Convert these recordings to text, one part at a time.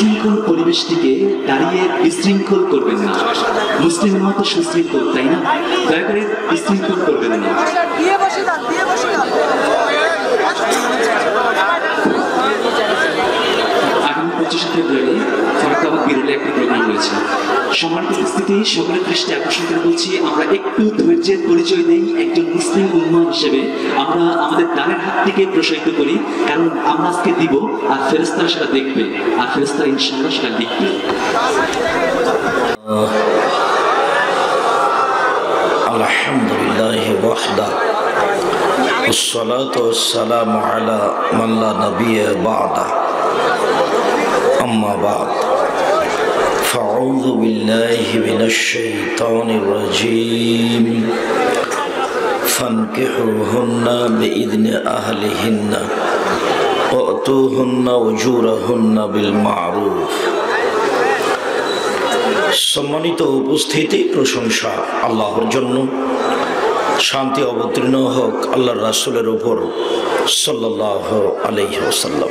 সুশৃঙ্খল পরিবেশটিকে দাঁড়িয়ে বিশৃঙ্খল করবেন না। মুসলিমের মতো সুশৃঙ্খল, তাই না? দয়া করে বিশৃঙ্খল করবেন না। আগামী 25 ফেব্রুয়ারি ফরাক্কাবাদ বিরলে একটা প্রোগ্রাম রয়েছে। সম্মানিত উপস্থিতি, সকলের দৃষ্টি আকর্ষণ করে বলছি, আমরা একটু ধৈর্যের পরিচয় দেই। একজন মুসলিম উম্মাহ হিসেবে আমরা আমাদের দানের হাত থেকে প্রসারিত করি, কারণ আমরা আজকে দিব আর ফেরেশতারা সেটা দেখবে, আর ফেরেশতারা ইনশাআল্লাহ সেটা লিখবে। আলহামদুলিল্লাহ ওয়াহদা والصلاة والسلام على من لا نبي بعده أما بعد فأعوذ بالله من الشيطان الرجيم فانكحوهن بإذن أهلهن وأتوهن أجورهن بالمعروف। সম্মানিত উপস্থিতি, প্রশংসা আল্লাহর জন্য, শান্তি অবতীর্ণ হোক আল্লাহর রাসূলের উপর সাল্লাল্লাহু আলাইহি ওয়াসাল্লাম।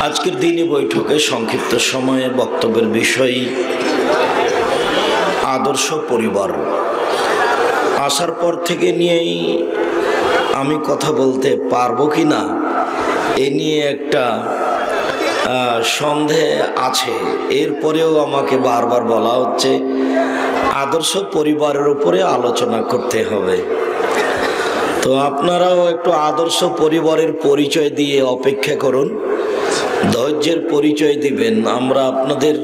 আজকের দিনই বৈঠকে সংক্ষিপ্ত সময়ে বক্তব্যের বিষয় আদর্শ পরিবার। আসার পর থেকে নিয়েই আমি কথা বলতে পারবো কি না এ নিয়ে একটা সন্দেহ আছে। এরপরেও আমাকে বারবার বলা হচ্ছে আদর্শ পরিবারের উপরে আলোচনা করতে হবে। তো আপনারাও একটু আদর্শ পরিবারের পরিচয় দিয়ে অপেক্ষা করুন, ধৈর্যের পরিচয় দিবেন। আমরা আপনাদের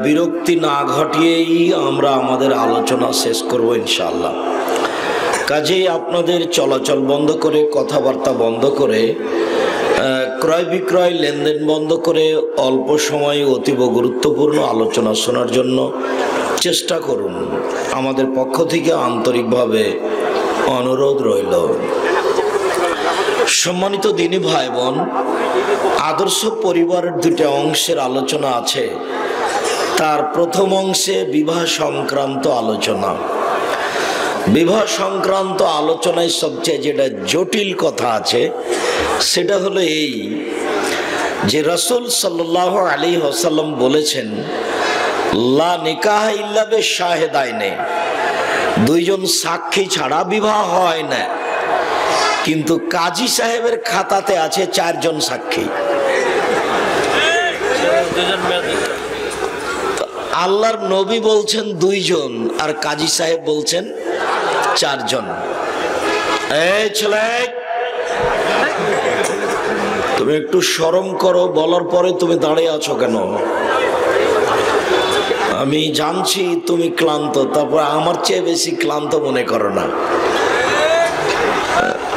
বিরক্তি না ঘটিয়েই আমরা আমাদের আলোচনা শেষ করব ইনশাআল্লাহ। কাজেই আপনাদের চলাচল বন্ধ করে, কথাবার্তা বন্ধ করে, ক্রয় বিক্রয় লেনদেন বন্ধ করে অল্প সময়ে অতীব গুরুত্বপূর্ণ আলোচনা শোনার জন্য চেষ্টা করুন। আমাদের পক্ষ থেকে আন্তরিকভাবে অনুরোধ রইল। সম্মানিত দিনী ভাই বোন, আদর্শ পরিবারের দুটো অংশের আলোচনা আছে। তার প্রথম অংশে বিবাহ সংক্রান্ত আলোচনা। বিবাহ সংক্রান্ত আলোচনায় সবচেয়ে যেটা জটিল কথা আছে সেটা হলো এই যে রাসূল সাল্লাল্লাহু আলাইহি ওয়াসাল্লাম বলেছেন, লা নিকাহ ইল্লা বিশাহিদাইনে, দুইজন সাক্ষী ছাড়া বিবাহ হয় না। কিন্তু কাজী সাহেবের খাতাতে আছে 4 জন সাক্ষী। আল্লাহর নবী বলছেন 2 জন, আর কাজী সাহেব বলছেন 4 জন। এই ছেলে, তুমি একটু শরম করো, বলার পরে তুমি দাঁড়িয়ে আছো কেন? আমি জানছি তুমি ক্লান্ত, তারপর আমার চেয়ে বেশি ক্লান্ত মনে করো না।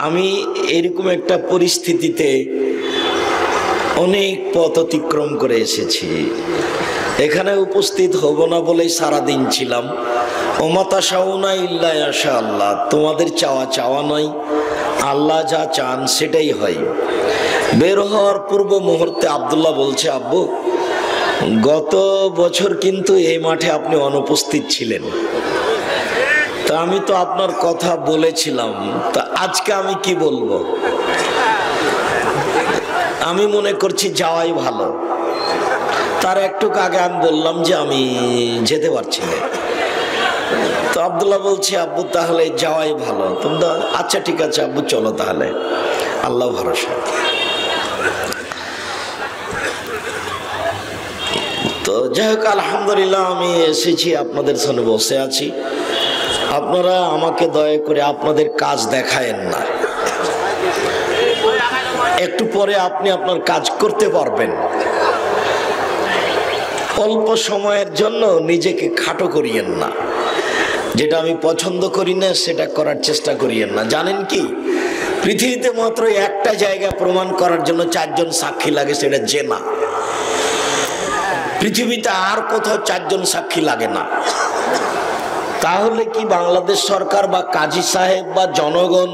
আমি এরকম একটা পরিস্থিতিতে অনেক পথ অতিক্রম করে এসেছি। এখানে উপস্থিত হব না বলেই সারাদিন ছিলাম। ওমা তাশাউনা ইল্লা ইয়াশা আল্লাহ, তোমাদের চাওয়া চাওয়া নয়, আল্লাহ যা চান সেটাই হয়। বের হওয়ার পূর্ব মুহূর্তে আব্দুল্লাহ বলছে, আব্বু গত বছর কিন্তু এই মাঠে আপনি অনুপস্থিত ছিলেন, তা আমি তো আপনার কথা বলেছিলাম, তা আজকে আমি কি বলবো? আমি মনে করছি যাওয়াই ভালো। তার একটু আগে আমি বললাম যে আমি যেতে পারছি না। তো আব্দুল্লাহ বলছে, আব্বু তাহলে যাওয়াই ভালো। তোমরা আচ্ছা ঠিক আছে আব্বু, চলো তাহলে, আল্লাহ ভরসা। তো যাই হোক, আলহামদুলিল্লাহ আমি এসেছি, আপনাদের সামনে বসে আছি। আপনারা আমাকে দয়া করে আপনাদের কাজ দেখায়েন না। একটু পরে আপনি আপনার কাজ করতে পারবেন। অল্প সময়ের জন্য নিজেকে খাটো করিয়েন না। যেটা আমি পছন্দ করি না সেটা করার চেষ্টা করিয়েন না। জানেন কি, পৃথিবীতে মাত্র একটা জায়গা প্রমাণ করার জন্য 4 জন সাক্ষী লাগে, সেটা জেনা। পৃথিবীতে আর কোথাও 4 জন সাক্ষী লাগে না। তাহলে কি বাংলাদেশ সরকার বা কাজী সাহেব বা জনগণ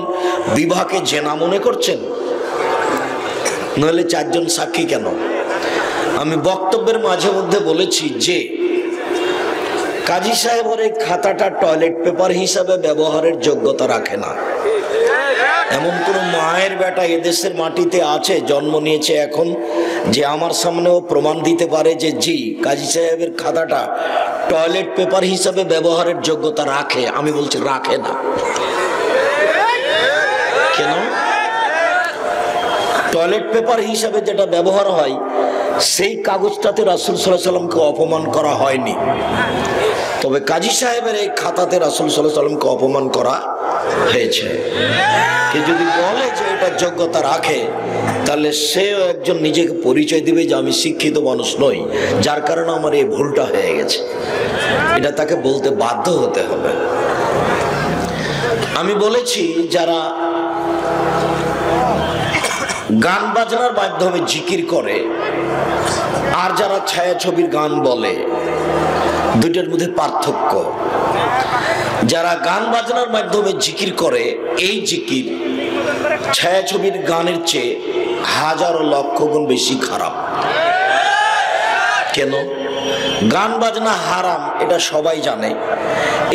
বিবাহকে জেনা মনে করছেন? নইলে 4 জন সাক্ষী কেন? আমি বক্তব্যের মাঝে মধ্যে বলেছি যে কাজী সাহেবের এই খাতাটা টয়লেট পেপার হিসাবে ব্যবহারের যোগ্যতা রাখে না। এমন কোন মায়ের বেটা এদেশের মাটিতে আছে, জন্ম নিয়েছে এখন, যে আমার সামনেও প্রমাণ দিতে পারে যে জি কাজী সাহেবের খাতাটা টয়লেট পেপার হিসাবে ব্যবহারের যোগ্যতা রাখে? আমি বলছি রাখে না। কেন? টয়লেট পেপার হিসাবে যেটা ব্যবহার হয় সেই কাগজটাতে রাসূল সাল্লাল্লাহু আলাইহি সাল্লামকে অপমান করা হয়নি, তবে কাজী সাহেবের এই খাতাতে রাসূল সাল্লাল্লাহু আলাইহি সাল্লামকে অপমান করা হয়েছে। কে যদি বলে যে এটা যোগ্যতা রাখে, তাহলে সেও একজন নিজেকে পরিচয় দিবে যে আমি শিক্ষিত মানুষ নই, যার কারণে আমার এই ভুলটা হয়ে গেছে। এটা তাকে বলতে বাধ্য হতে হবে। আমি বলেছি যারা গান বাজনার মাধ্যমে জিকির করে আর যারা ছায়াছবির গান বলে, দুইটার মধ্যে পার্থক্য। যারা গান বাজনার মাধ্যমে জিকির করে, এই জিকির ছায়াছবির গানের চেয়ে হাজার লক্ষ গুণ বেশি খারাপ। কেন? গান বাজনা হারাম, এটা সবাই জানে।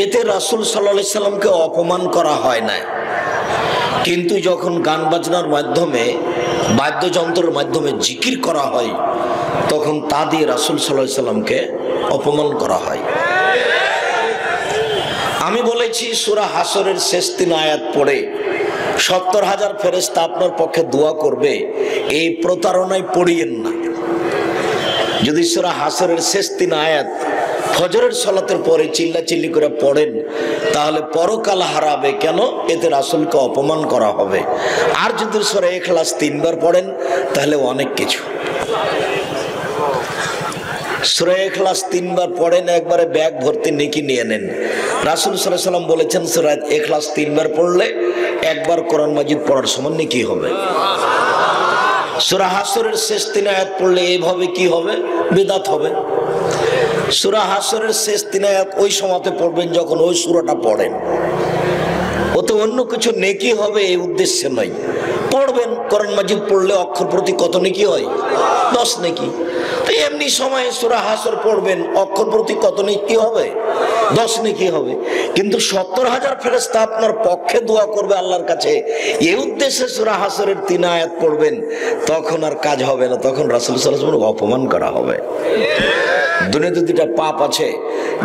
এতে রাসূল সাল্লাল্লাহু আলাইহি সাল্লামকে অপমান করা হয় না, কিন্তু যখন গান বাজনার মাধ্যমে, বাদ্যযন্ত্রের মাধ্যমে জিকির করা হয়, তখন তা দিয়ে রাসূল সাল্লাল্লাহু আলাইহি সাল্লামকে অপমান করা হয়। আমি বলেছি সূরা হাসরের শেষ 3 আয়াত পড়ে 70,000 ফেরেশতা আপনার পক্ষে দোয়া করবে, এই প্রতারণায় পড়িয়েন না। যদি সূরা হাসরের শেষ 3 আয়াত ফজরের সালাতের পরে চিল্লাচিল্লি করে পড়েন, তাহলে পরকাল হারাবে। কেন? এতে রাসূলকে অপমান করা হবে। আর যদি সূরা ইখলাস 3 বার পড়েন, তাহলে অনেক কিছু। সূরা ইখলাস 3 বার পড়েন, একবারে ব্যাগ ভর্তি নেকি নিয়ে নেন। রাসূল সাল্লাল্লাহু আলাইহি সাল্লাম বলেছেন সূরা ইখলাস 3 বার পড়লে একবার কোরআন মাজিদ পড়ার সমান নেকি হবে। সূরা হাসরের শেষ 3 আয়াত পড়লে এইভাবে কি হবে? বিদআত হবে। সূরা হাসরের শেষ 3 আয়াত ওই সময়তে পড়বেন যখন ওই সূরাটা পড়েন, ওতে অন্য কিছু নেকি হবে এই উদ্দেশ্যে নয়। পড়বেন, কোরআন মাজিদ পড়লে অক্ষর প্রতি কত নেকি হয়? 10 নেকি। তো এমনি সময়ে সূরা হাসর পড়বেন, অক্ষর প্রতি কত নেকি হবে? 10 নেকি হবে। কিন্তু 70,000 ফেরেশতা আপনার পক্ষে দোয়া করবে আল্লাহর কাছে, এই উদ্দেশ্যে সূরা হাসরের 3 আয়াত পড়বেন, তখন আর কাজ হবে না, তখন রাসূল সাল্লাল্লাহু আলাইহি ওয়াসাল্লাম অপমান করা হবে। দুনিয়াতে দুটা পাপ আছে,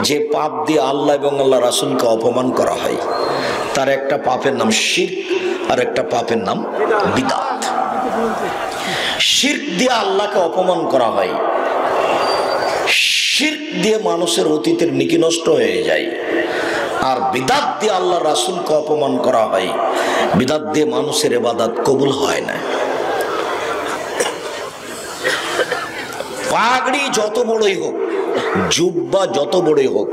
যে পাপ দিয়ে আল্লাহ এবং আল্লাহ রাসূলকে অপমান করা হয়। তার একটা পাপের নাম শিরক, আর একটা পাপের নাম বিদআত। শিরক দিয়ে আল্লাহকে অপমান করা হয়। শিরক দিয়ে মানুষের অতীতের নেকি নষ্ট হয়ে যায়। আর বিদআত দিয়ে আল্লাহ রাসূলকে অপমান করা হয়। বিদআত দিয়ে মানুষের ইবাদত কবুল হয় না। পাগড়ি যত বড়ই হোক, জুব্বা যত বড়ই হোক,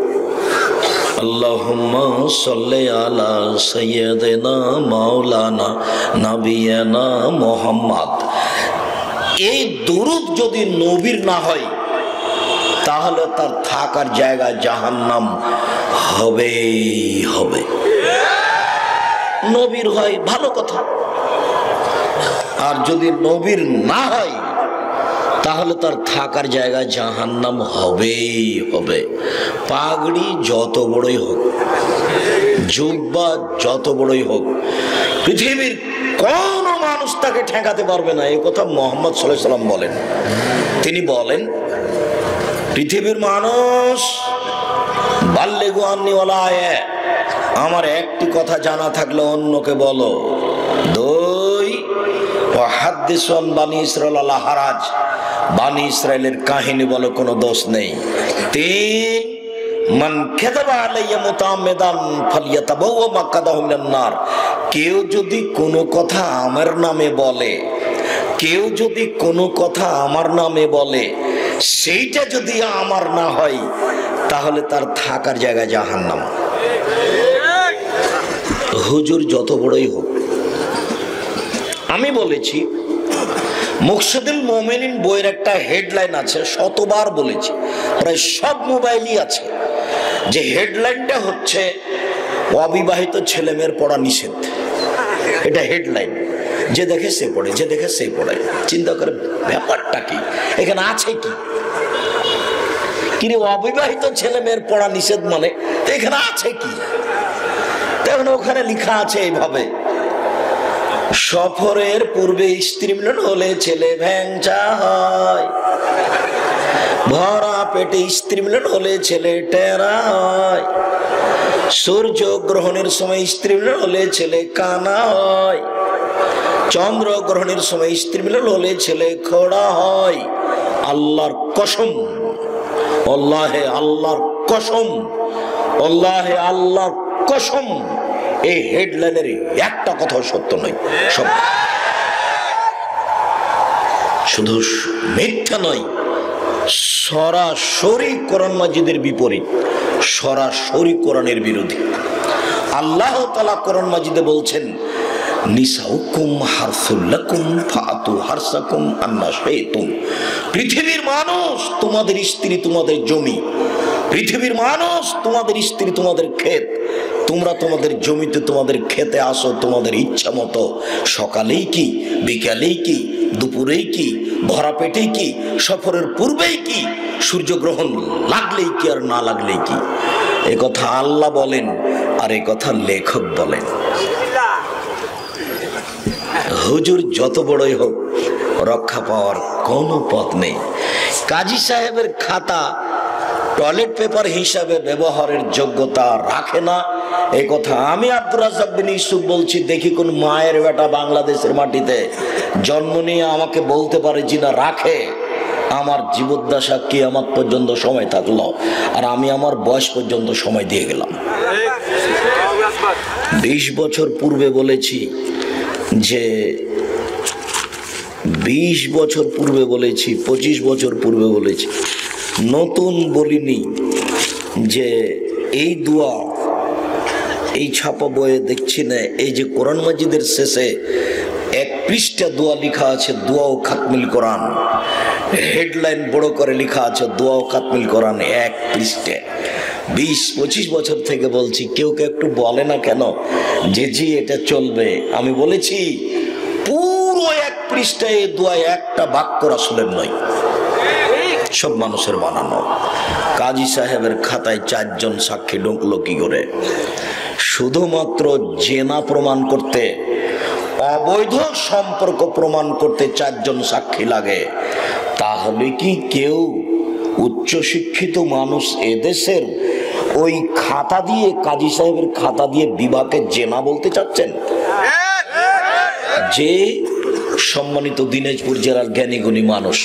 আল্লাহুম্মা সাল্লি আলা সাইয়্যিদিনা মাওলানা নবিয়ানা মুহাম্মদ, এই দুরূদ যদি নবীর না হয়, তাহলে তার থাকার জায়গা জাহান্নাম হবেই হবে। নবীর হয় ভালো কথা, আর যদি নবীর না হয়, তাহলে তার থাকার জায়গা জাহান্নাম হবেই হবে। পাগড়ি যত বড়ই হোক, জুব্বা যত বড়ই হোক, পৃথিবীর কোন মানুষ তাকে ঠেকাতে পারবে না। এই কথা মুহাম্মদ সাল্লাল্লাহু আলাইহি সাল্লাম বলেন। তিনি বলেন, পৃথিবীর মানুষ বাল্লিগু আন্নী ওয়ালা আয়া, আমার একটি কথা জানা থাকলে অন্যকে বলো। 2, ওয়াহাদ্দিসু আন বানি ইসরাঈল আলা হারাজ, বানি ইসরাইলের কাহিনী বলো, কোনো দোষ নেই। 3, মান কাযাবা আলাইয়া মুতাআম্মিদান ফালিয়াতাবাওয়া মাকআদাহু মিনান নার, কেউ যদি কোনো কথা আমার নামে বলে, কেউ যদি কোনো কথা আমার নামে বলে, সেইটা যদি আমার না হয়, তাহলে তার থাকার জায়গা জাহান্নাম। হুজুর যত বড়ই হোক। আমি বলেছি মুকশিদুল মুমিনিন বইয়ের একটা হেডলাইন আছে, শতবার বলেছি, প্রায় সব মোবাইলই আছে, যে হেডলাইনটা হচ্ছে অবিবাহিত ছেলে মেয়ের পড়া নিষেধ। এটা হেডলাইন। যে দেখে সে পড়ে, যে দেখে সে পড়ে। চিন্তা করে ব্যাপারটা কি, এখানে আছে কি? কিন্তু অবিবাহিত ছেলে মেয়ের পড়া নিষেধ মানে এখানে আছে কি? তখন ওখানে লেখা আছে এইভাবে, সফরের পূর্বে স্ত্রী মিলন হলে ছেলে ভ্যাংচা হয়, ভরা পেটে স্ত্রী মিলন হলে ছেলে টেরা হয়, সূর্য গ্রহণের সময় স্ত্রী মিলন হলে ছেলে কানা হয়, চন্দ্র গ্রহণের সময় স্ত্রী মিলন হলে ছেলে খোড়া হয়। আল্লাহর কসম, আল্লাহে আল্লাহর কসম, আল্লাহে আল্লাহর কসম, এই হেডলাইনের একটা কথা সত্য নয়, সব শুধু মিথ্যা নয়, সরাসরি কোরআন মাজিদের বিপরীত, সরাসরি কোরআনের বিরোধী। আল্লাহ তাআলা কোরআন মাজিদে বলছেন, নিসাউকুম হারসুল লাকুম ফাতু হারসাকুম আন্না শাইতুম। পৃথিবীর মানুষ তোমাদের স্ত্রী তোমাদের জমি, পৃথিবীর মানুষ তোমাদের স্ত্রী তোমাদের ক্ষেত। তোমরা তোমাদের জমিতে তোমাদের খেতে আসো তোমাদের ইচ্ছা মতো, সকালেই কি, বিকালেই কি, দুপুরেই কি, ভরা পেটেই কি, সফরের পূর্বেই কি, সূর্যগ্রহণ লাগলেই কি আর না লাগলেই কি। এ কথা আল্লাহ বলেন আর এ কথা লেখক বলেন। হুজুর যত বড়ই হোক রক্ষা পাওয়ার কোনো পথ নেই। কাজী সাহেবের খাতা টয়লেট পেপার হিসাবে ব্যবহারের যোগ্যতা রাখে না, এই কথা আমি আব্দুর রাজ্জাক বিন ইউসুফ বলছি। দেখি কোন মায়ের বেটা বাংলাদেশের মাটিতে জন্ম নিয়ে আমাকে বলতে পারে যে না রাখে। আমার জীবদ্দশা কিয়ামত পর্যন্ত সময় থাকলো, আর আমি আমার বয়স পর্যন্ত সময় দিয়ে গেলাম। 20 বছর পূর্বে বলেছি যে 20 বছর পূর্বে বলেছি, 25 বছর পূর্বে বলেছি, নতুন বলিনি যে এই দোয়া এই ছাপা বইয়ে দেখছি না, এই যে কোরআন মাজিদের শেষে 1 পৃষ্ঠা দোয়া লেখা আছে, দোয়া ও খাতমিল কোরআন, হেডলাইন বড় করে লেখা আছে দোয়া ও খাতমিল কোরআন 1 পৃষ্ঠা। 20-25 বছর থেকে বলছি, কেউ কেউ একটু বলে না কেন যে জি এটা চলবে। আমি বলেছি পুরো 1 পৃষ্ঠায় এই দোয়ায় একটা বাক্য রাসূলের নয়, সব মানুষের বানানো। কাজী সাহেবের খাতায় 4 জন সাক্ষী ঢুকলো কি করে? শুধুমাত্র জেনা প্রমাণ করতে, অবৈধ সম্পর্ক প্রমাণ করতে 4 জন সাক্ষী লাগে। তাহলে কি কেউ উচ্চশিক্ষিত মানুষ এদেশের ওই খাতা দিয়ে, কাজী সাহেবের খাতা দিয়ে বিবাহকে জেনা বলতে চাচ্ছেন? যে সম্মানিত দিনাজপুর জেলার জ্ঞানীগুণী মানুষ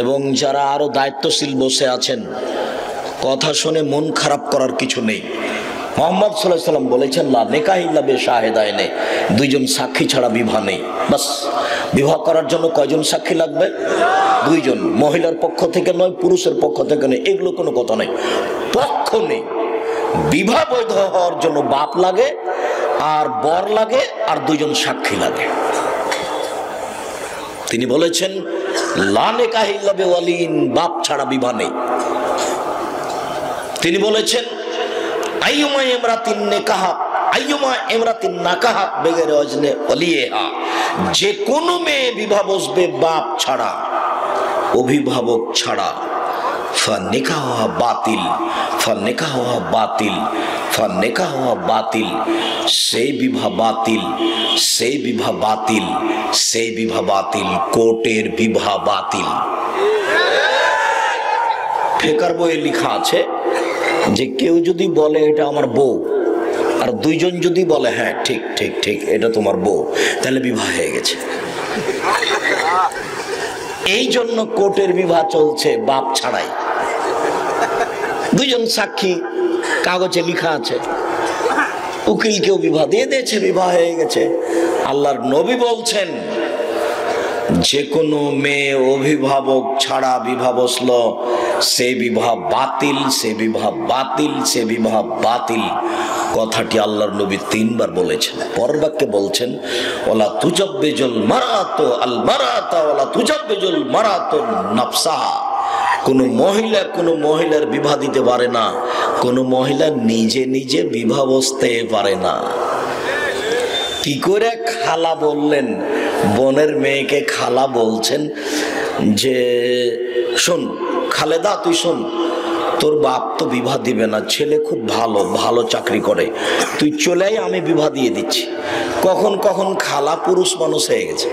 এবং যারা আরো দায়িত্বশীল বসে আছেন, কথা শুনে মন খারাপ করার কিছু নেই। মুহাম্মদ সাল্লাল্লাহু আলাইহি ওয়াসাল্লাম বলেছেন, লা নিকাহ ইল্লা বিশাহিদাইনি, 2 জন সাক্ষী ছাড়া বিবাহ নেই। বাস, বিবাহ করার জন্য কয়জন সাক্ষী লাগবে? 2 জন, মহিলার পক্ষ থেকে নয়, পুরুষের পক্ষ থেকে নয়, এগুলো কোনো কথা নেই, পক্ষ নেই। বিবাহ বৈধ হওয়ার জন্য বাপ লাগে আর বর লাগে আর 2 জন সাক্ষী লাগে। তিনি বলেছেন, লা নিকাহ ইল্লা বিওয়ালিন, বাপ ছাড়া বিবাহ নেই। তিনি বলেছেন, আইয়ুমা ইমরাতিন নিকাহা, আইয়ুমা ইমরাতিন নাকাহা বিগাইরি ওয়াজনে ওয়ালিহা, যে কোনো মেয়ে বিবাহ বসবে বাপ ছাড়া, অভিভাবক ছাড়া, ফানিকাহুহা বাতিল, ফানিকাহুহা বাতিল, ফানিকাহুহা বাতিল, সেই বিবাহ বাতিল, সেই বিবাহ বাতিল, সেই বিবাহ বাতিল, কোর্টের বিবাহ বাতিল। ফিকর বইয়ে লেখা আছে যে কেউ যদি বলে এটা আমার বউ, আর 2 জন যদি বলে হ্যাঁ ঠিক ঠিক ঠিক এটা তোমার বউ, তাহলে বিবাহ হয়ে গেছে। এই জন্য কোর্টের বিবাহ চলছে বাপ ছাড়াই। 2 জন সাক্ষী কাগজে লেখা আছে, উকিলকেও বিবাহ দিয়ে দিয়েছে, বিবাহ হয়ে গেছে। আল্লাহর নবী বলছেন, যে কোনো মেয়ে অভিভাবক ছাড়া বিবাহ বসলো, সে বিবাহ বাতিল, সে বিবাহ বাতিল, সে বিবাহ বাতিল। কথাটি আল্লাহর নবী 3 বার বলেছেন। পরের বাক্যে বলছেন, ওয়ালা তুজাব্বিজুল মারাতু আল মারাতা ওয়ালা তুজাব্বিজুল মারাতু নাফসাহা, কোন মহিলা কোন মহিলার বিবাহ দিতে পারে না, কোন মহিলা নিজে নিজে বিবাহ বসতে পারে না। কি করে খালা বললেন? বোনের মেয়েকে খালা বলছেন যে শোন খালেদা, তুই শোন, তোর বাপ তো বিবাহ দিবে না, ছেলে খুব ভালো, ভালো চাকরি করে, তুই চলে আয়, আমি বিবাহ দিয়ে দিচ্ছি। কখন কখন খালা পুরুষ মানুষ হয়ে গেছে।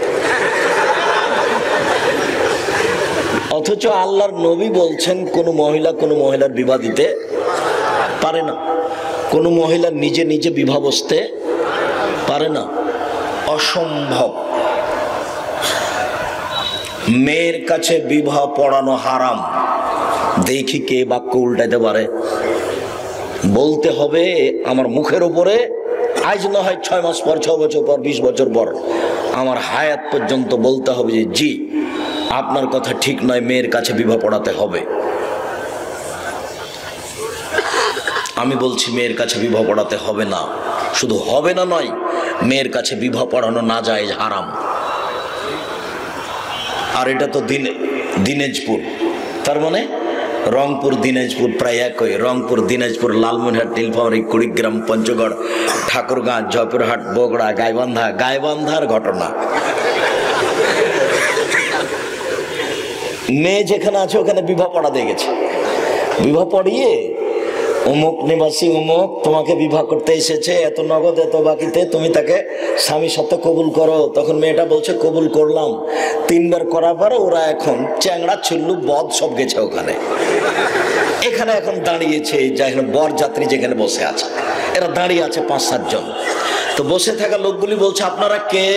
অথচ আল্লাহর নবী বলছেন কোনো মহিলার বিবাহ দিতে পারে না, কোনো মহিলা নিজে নিজে বিবাহ বসতে পারে না, অসম্ভব। মেয়ের কাছে বিবাহ পড়ানো হারাম। দেখি কে বাক্য উল্টাইতে পারে। বলতে হবে আমার মুখের উপরে, আজ না হয় 6 মাস পর, 6 বছর পর, 20 বছর পর, আমার হায়াত পর্যন্ত বলতে হবে যে জি আপনার কথা ঠিক নয়, মেয়ের কাছে বিবাহ পড়াতে হবে। আমি বলছি মেয়ের কাছে বিবাহ পড়াতে হবে না, শুধু হবে না নয়, মেয়ের কাছে বিবাহ পড়ানো না যায়, হারাম। আর এটা তো দিনাজপুর, তার মানে রংপুর দিনাজপুর প্রায় একই। রংপুর দিনাজপুর, লালমনিরহাট, নীলফামারী, কুড়িগ্রাম, পঞ্চগড়, ঠাকুরগাঁ, জয়পুরহাট, বগুড়া, গাইবান্ধার ঘটনা। মেয়ে যেখানে আছে ওখানে বিবাহ পড়াতে গেছে, বিবাহ পড়িয়ে অমুক নিবাসী অমুক তোমাকে বিবাহ করতে এসেছে, এত নগদ এত বাকিতে, তুমি তাকে স্বামী সত্ত্বে কবুল করো। তখন মেয়েটা বলছে কবুল করলাম। 3 বার করার পরে ওরা এখন চ্যাংড়া ছিল্লু বদ সব গেছে ওখানে। এখানে এখন দাঁড়িয়েছে, যেখানে বর যাত্রী যেখানে বসে আছে, এরা দাঁড়িয়ে আছে 5-7 জন। তো বসে থাকা লোকগুলি বলছে আপনারা কে?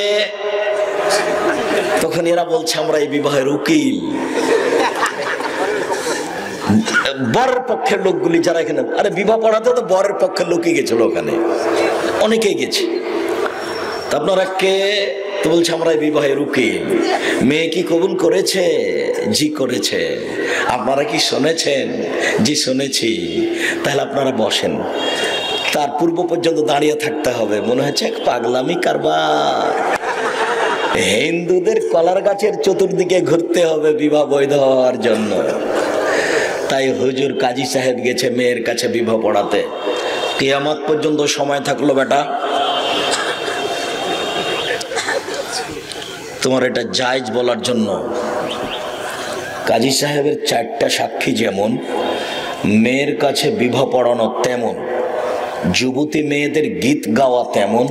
তখন এরা বলছে আমরা এই বিবাহের উকিল। বরের পক্ষের লোকগুলি যারা এখানে, আরে বিবাহ পড়াতে তো বরের পক্ষের লোকই গেছিল ওখানে, অনেকেই গেছে। তা আপনারা কে? তো বলছে আমরা এই বিবাহের উকিল। মেয়ে কি কবুল করেছে? জি করেছে। আপনারা কি শুনেছেন? জি শুনেছি। তাহলে আপনারা বসেন। তার পূর্ব পর্যন্ত দাঁড়িয়ে থাকতে হবে। মনে হচ্ছে এক পাগলামি কারবার। হিন্দুদের কলার গাছের চতুর্দিকে ঘুরতে হবে বিবাহ বৈধ হওয়ার জন্য। তাই হুজুর কাজী সাহেব গেছে মেয়ের কাছে বিবাহ পড়াতে। কিয়ামত পর্যন্ত সময় থাকলো বেটা, তোমার এটা জায়েজ বলার জন্য। কাজী সাহেবের 4টা সাক্ষী যেমন, মেয়ের কাছে বিবাহ পড়ানো তেমন, যুবতী মেয়েদের গীত গাওয়া তেমন,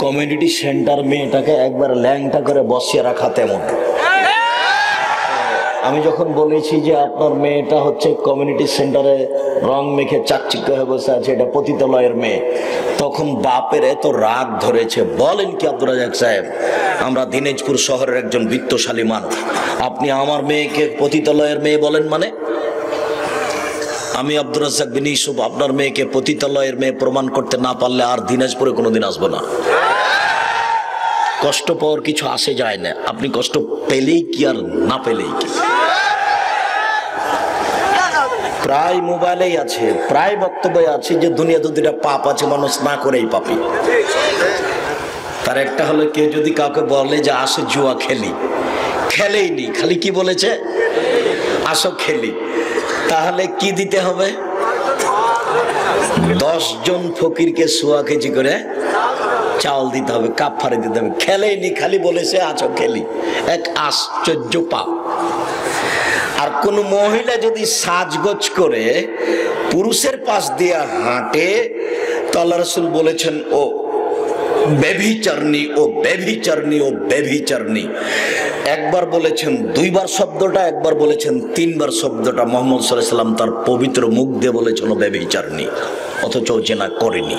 কমিউনিটি সেন্টার মেয়েটাকে একবার ল্যাংটা করে বসিয়ে রাখা তেমন। আমি যখন বলেছি যে আপনার মেয়েটা হচ্ছে কমিউনিটি সেন্টারে রং মেখে চাকচিক্য হয়ে বসে আছে, এটা পতিতালয়ের মেয়ে, তখন বাপের এত রাগ ধরেছে। বলেন কি আব্দুর রাজ্জাক সাহেব, আমরা দিনাজপুর শহরের একজন বিত্তশালী মানুষ, আপনি আমার মেয়েকে পতিতালয়ের মেয়ে বলেন? মানে আমি আব্দুর রাজ্জাক বিন ইউসুফ আপনার মেয়েকে পতিতালয়ের মেয়ে প্রমাণ করতে না পারলে আর দিনাজপুরে কোনোদিন আসবো না। কষ্ট পাওয়ার কিছু আসে যায় না, আপনি কষ্ট পেলেই কি আর না পেলেই কি। প্রায় মোবাইলেই আছে, প্রায় বক্তব্যে আছে যে দুনিয়াতে 2টা পাপ আছে, মানুষ না করেই পাপী। তার একটা হলো কেউ যদি কাউকে বলে যে আসো জুয়া খেলি, খেলেই নি, খালি কি বলেছে আসো খেলি, তাহলে কি দিতে হবে? 10 জন ফকিরকে 1.25 কেজি করে চাউল দিতে হবে, কাফারে দিতে হবে। খেলেই নি, খালি বলেছে আছো খেলি, এক আশ্চর্য পাপ। আর কোন মহিলা যদি সাজগোজ করে পুরুষের পাশ দিয়ে হাঁটে, তো আল্লাহ রাসূল বলেছেন ও ব্যভিচারিণী, ও ব্যভিচারিণী, ও ব্যভিচারিণী। একবার বলেছেন 2 বার শব্দটা, একবার বলেছেন 3 বার শব্দটা। মুহাম্মদ সাল্লাল্লাহু আলাইহি ওয়াসাল্লাম তার পবিত্র মুখ দিয়ে বলেছেন ও ব্যভিচারিণী, অথচ জেনা করেনি।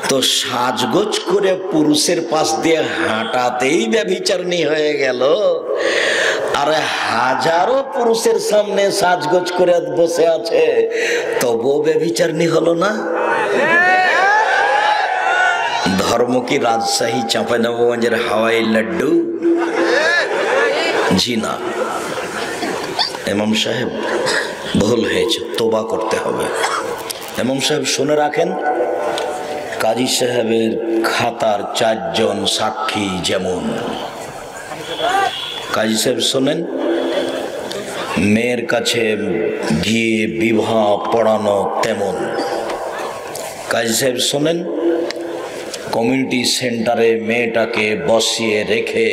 তো সাজগোজ করে পুরুষের পাশ দিয়ে হাঁটাতেই ব্যভিচারিণী হয়ে গেল, আর হাজারো পুরুষের সামনে সাজগোজ করে বসে আছে, তবুও ব্যভিচারিণী হলো না। ধর্ম কি রাজশাহী চাঁপাইনবাবগঞ্জের হাওয়াই লাড্ডু? জি না। ইমাম সাহেব ভুল হয়েছে, তোবা করতে হবে। ইমাম সাহেব শুনে রাখেন, কাজী সাহেবের খাতার 4 জন সাক্ষী যেমন, কাজী সাহেব শোনেন, মেয়ের কাছে গিয়ে বিবাহ পড়ানো তেমন। কাজী সাহেব শোনেন, কমিউনিটি সেন্টারে মেয়েটাকে বসিয়ে রেখে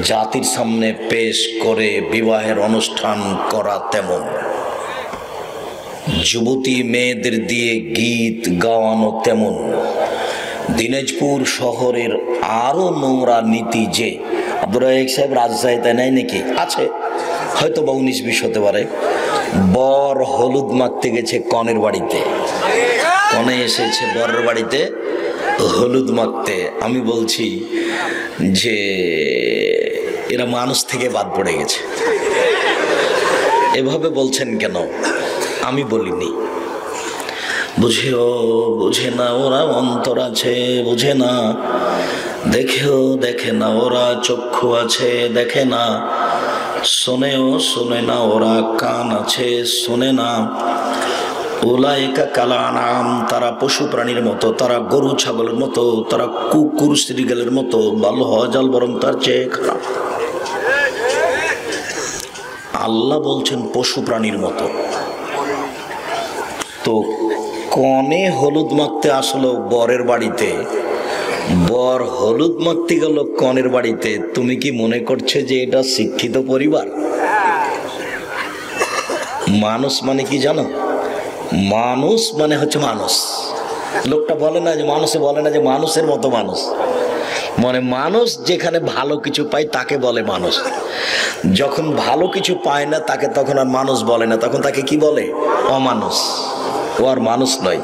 জাতির সামনে পেশ করে বিবাহের অনুষ্ঠান করা তেমন, যুবতী মেয়েদের দিয়ে গীত গাওয়ানো তেমন। দিনাজপুর শহরের আরো নোংরা নীতি যে আব্দুর রাজ্জাক সাহেব রাজশাহীতে নাই নাকি, আছে হয়তো বা 19-20 হতে পারে। বর হলুদ মাখতে গেছে কনের বাড়িতে, কনে এসেছে বরের বাড়িতে হলুদ মাখতে। আমি বলছি যে এরা মানুষ থেকে বাদ পড়ে গেছে। এভাবে বলছেন কেন? আমি বলিনি। বুঝে না ওরা, অন্তর আছে বুঝে না, দেখেও দেখে না ওরা, চক্ষু আছে দেখে না, শোনেও শোনে না ওরা, কান আছে শোনে না। উলাইকা কালানাম, তারা পশু প্রাণীর মতো, তারা গরু ছাগলের মতো, তারা কুকুর শ্রীগালের মতো, বাল হজাল বরং তার চেয়ে খারাপ। আল্লাহ বলছেন পশু প্রাণীর মতো। তো কনে হলুদ মাখতে আসলো বরের বাড়িতে, বর হলুদ মাখতে গেল কনের বাড়িতে, তুমি কি মনে করছো যে এটা শিক্ষিত পরিবার? মানুষ মানে কি জানো? মানুষ মানে হচ্ছে মানুষ। লোকটা বলে না যে, মানুষে বলে না যে মানুষের মতো মানুষ, মানে মানুষ যেখানে ভালো কিছু পায় তাকে বলে মানুষ। যখন ভালো কিছু পায় না তাকে তখন আর মানুষ বলে না, তখন তাকে কি বলে? অমানুষ। ও আর মানুষ নয়।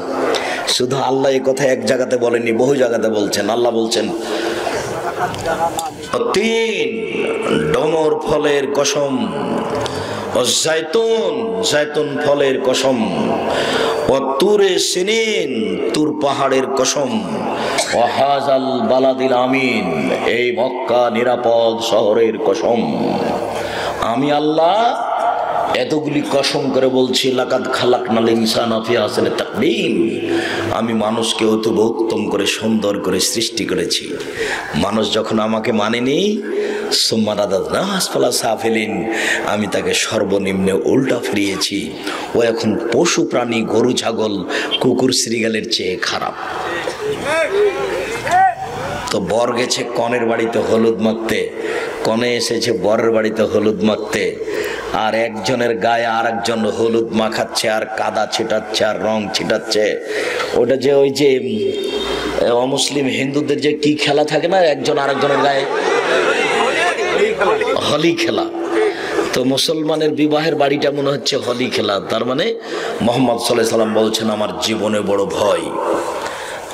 শুধু আল্লাহ এই কথা এক জায়গাতে বলেনি, বহু জায়গাতে বলছেন। আল্লাহ বলছেন, তিন ডমর ফলের কসম, জাইতুন জাইতুন ফলের কসম, ও তুরে সিনিন তুর পাহাড়ের কসম, ও হাজাল বালাদিল আমিন, এই মক্কা নিরাপদ শহরের কসম। আমি আল্লাহ এতগুলি কসম করে বলছি, লাকাদ খালাকনাল ইনসানা ফি আহসানি তাকওয়িম, আমি মানুষকে অতীব উত্তম করে সুন্দর করে সৃষ্টি করেছি। মানুষ যখন আমাকে মানেনি, সুম্মা রাদাদনাহু আসফালা সাফিলিন, আমি তাকে সর্বনিম্নে উল্টা ফিরিয়েছি। ও এখন পশু প্রাণী, গরু ছাগল, কুকুর শ্রীগালের চেয়ে খারাপ। তো বর গেছে কনের বাড়িতে হলুদ মাখতে, কনে এসেছে বরের বাড়িতে হলুদ মাখতে, আর একজনের গায়ে আর একজন হলুদ মাখাচ্ছে, আর কাদা ছিটাচ্ছে, আর রং ছিটাচ্ছে। ওটা যে ওই যে অমুসলিম হিন্দুদের যে কি খেলা থাকে না, একজন আরেকজনের গায়ে হোলি খেলা। তো মুসলমানের বিবাহের বাড়িটা মনে হচ্ছে হোলি খেলা। তার মানে মুহাম্মদ সাল্লাল্লাহু আলাইহি সাল্লাম বলছেন, আমার জীবনে বড় ভয়,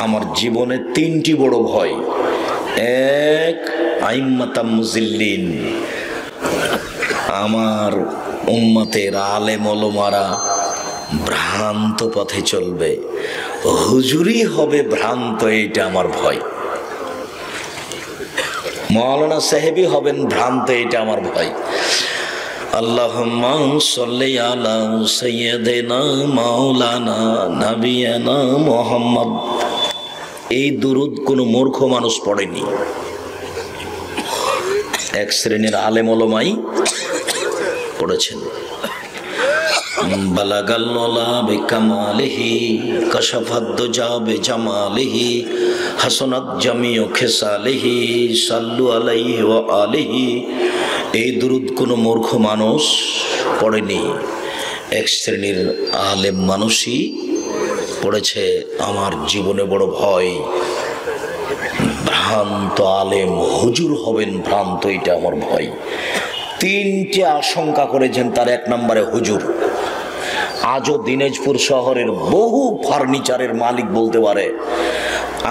আমার জীবনে 3টি বড় ভয়। এক, আইম্মাতাম মুজিল্লিন, আমার উম্মতের আলেম ওলামারা ভ্রান্ত পথে চলবে, হুজুরি হবে ভ্রান্ত, এইটা আমার ভয়। মাওলানা সাহেবই হবেন ভ্রান্ত, এইটা আমার ভয়। আল্লাহুম্মা সাল্লি আলা সাইয়্যিদিনা মাওলানা নাবিয়ানা মুহাম্মদ। এই দুরুদ কোনো মূর্খ মানুষ পড়েনি, এক শ্রেণীর আলেম ওলামাই পড়েছেন। বালাগাল ওলা বিকামালিহি কাশাফাদ দুজা বিজামালিহি হাসানাত জামিউ খিসালিহি সাল্লু আলাইহি ওয়া আলিহি। এই দুরুদ কোনো মূর্খ মানুষ পড়েনি, এক শ্রেণীর আলেম মানুষই পড়েছে। আমার জীবনে বড় ভয়, ভ্রান্ত আলেম হুজুর হবেন ভ্রান্ত, এটা আমার ভয়। 3টে আশঙ্কা করেছেন, তার 1 নম্বরে হুজুর। আজও দিনাজপুর শহরের বহু ফার্নিচারের মালিক বলতে পারে,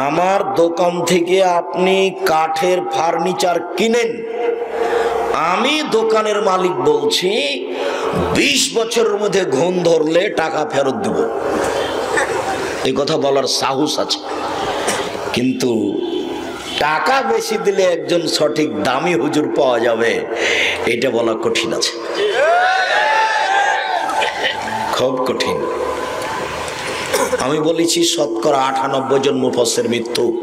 আমার দোকান থেকে আপনি কাঠের ফার্নিচার কিনেন, আমি দোকানের মালিক বলছি 20 বছরের মধ্যে ঘুণ ধরলে টাকা ফেরত দেব। এই কথা বলার সাহস আছে, কিন্তু টাকা বেশি দিলে একজন সঠিক দামি হুজুর পাওয়া যাবে, এটা বলা কঠিন আছে, খুব কঠিন। আমি বলেছি শতকরা 98 জন মুফাসসির মিথ্যুক,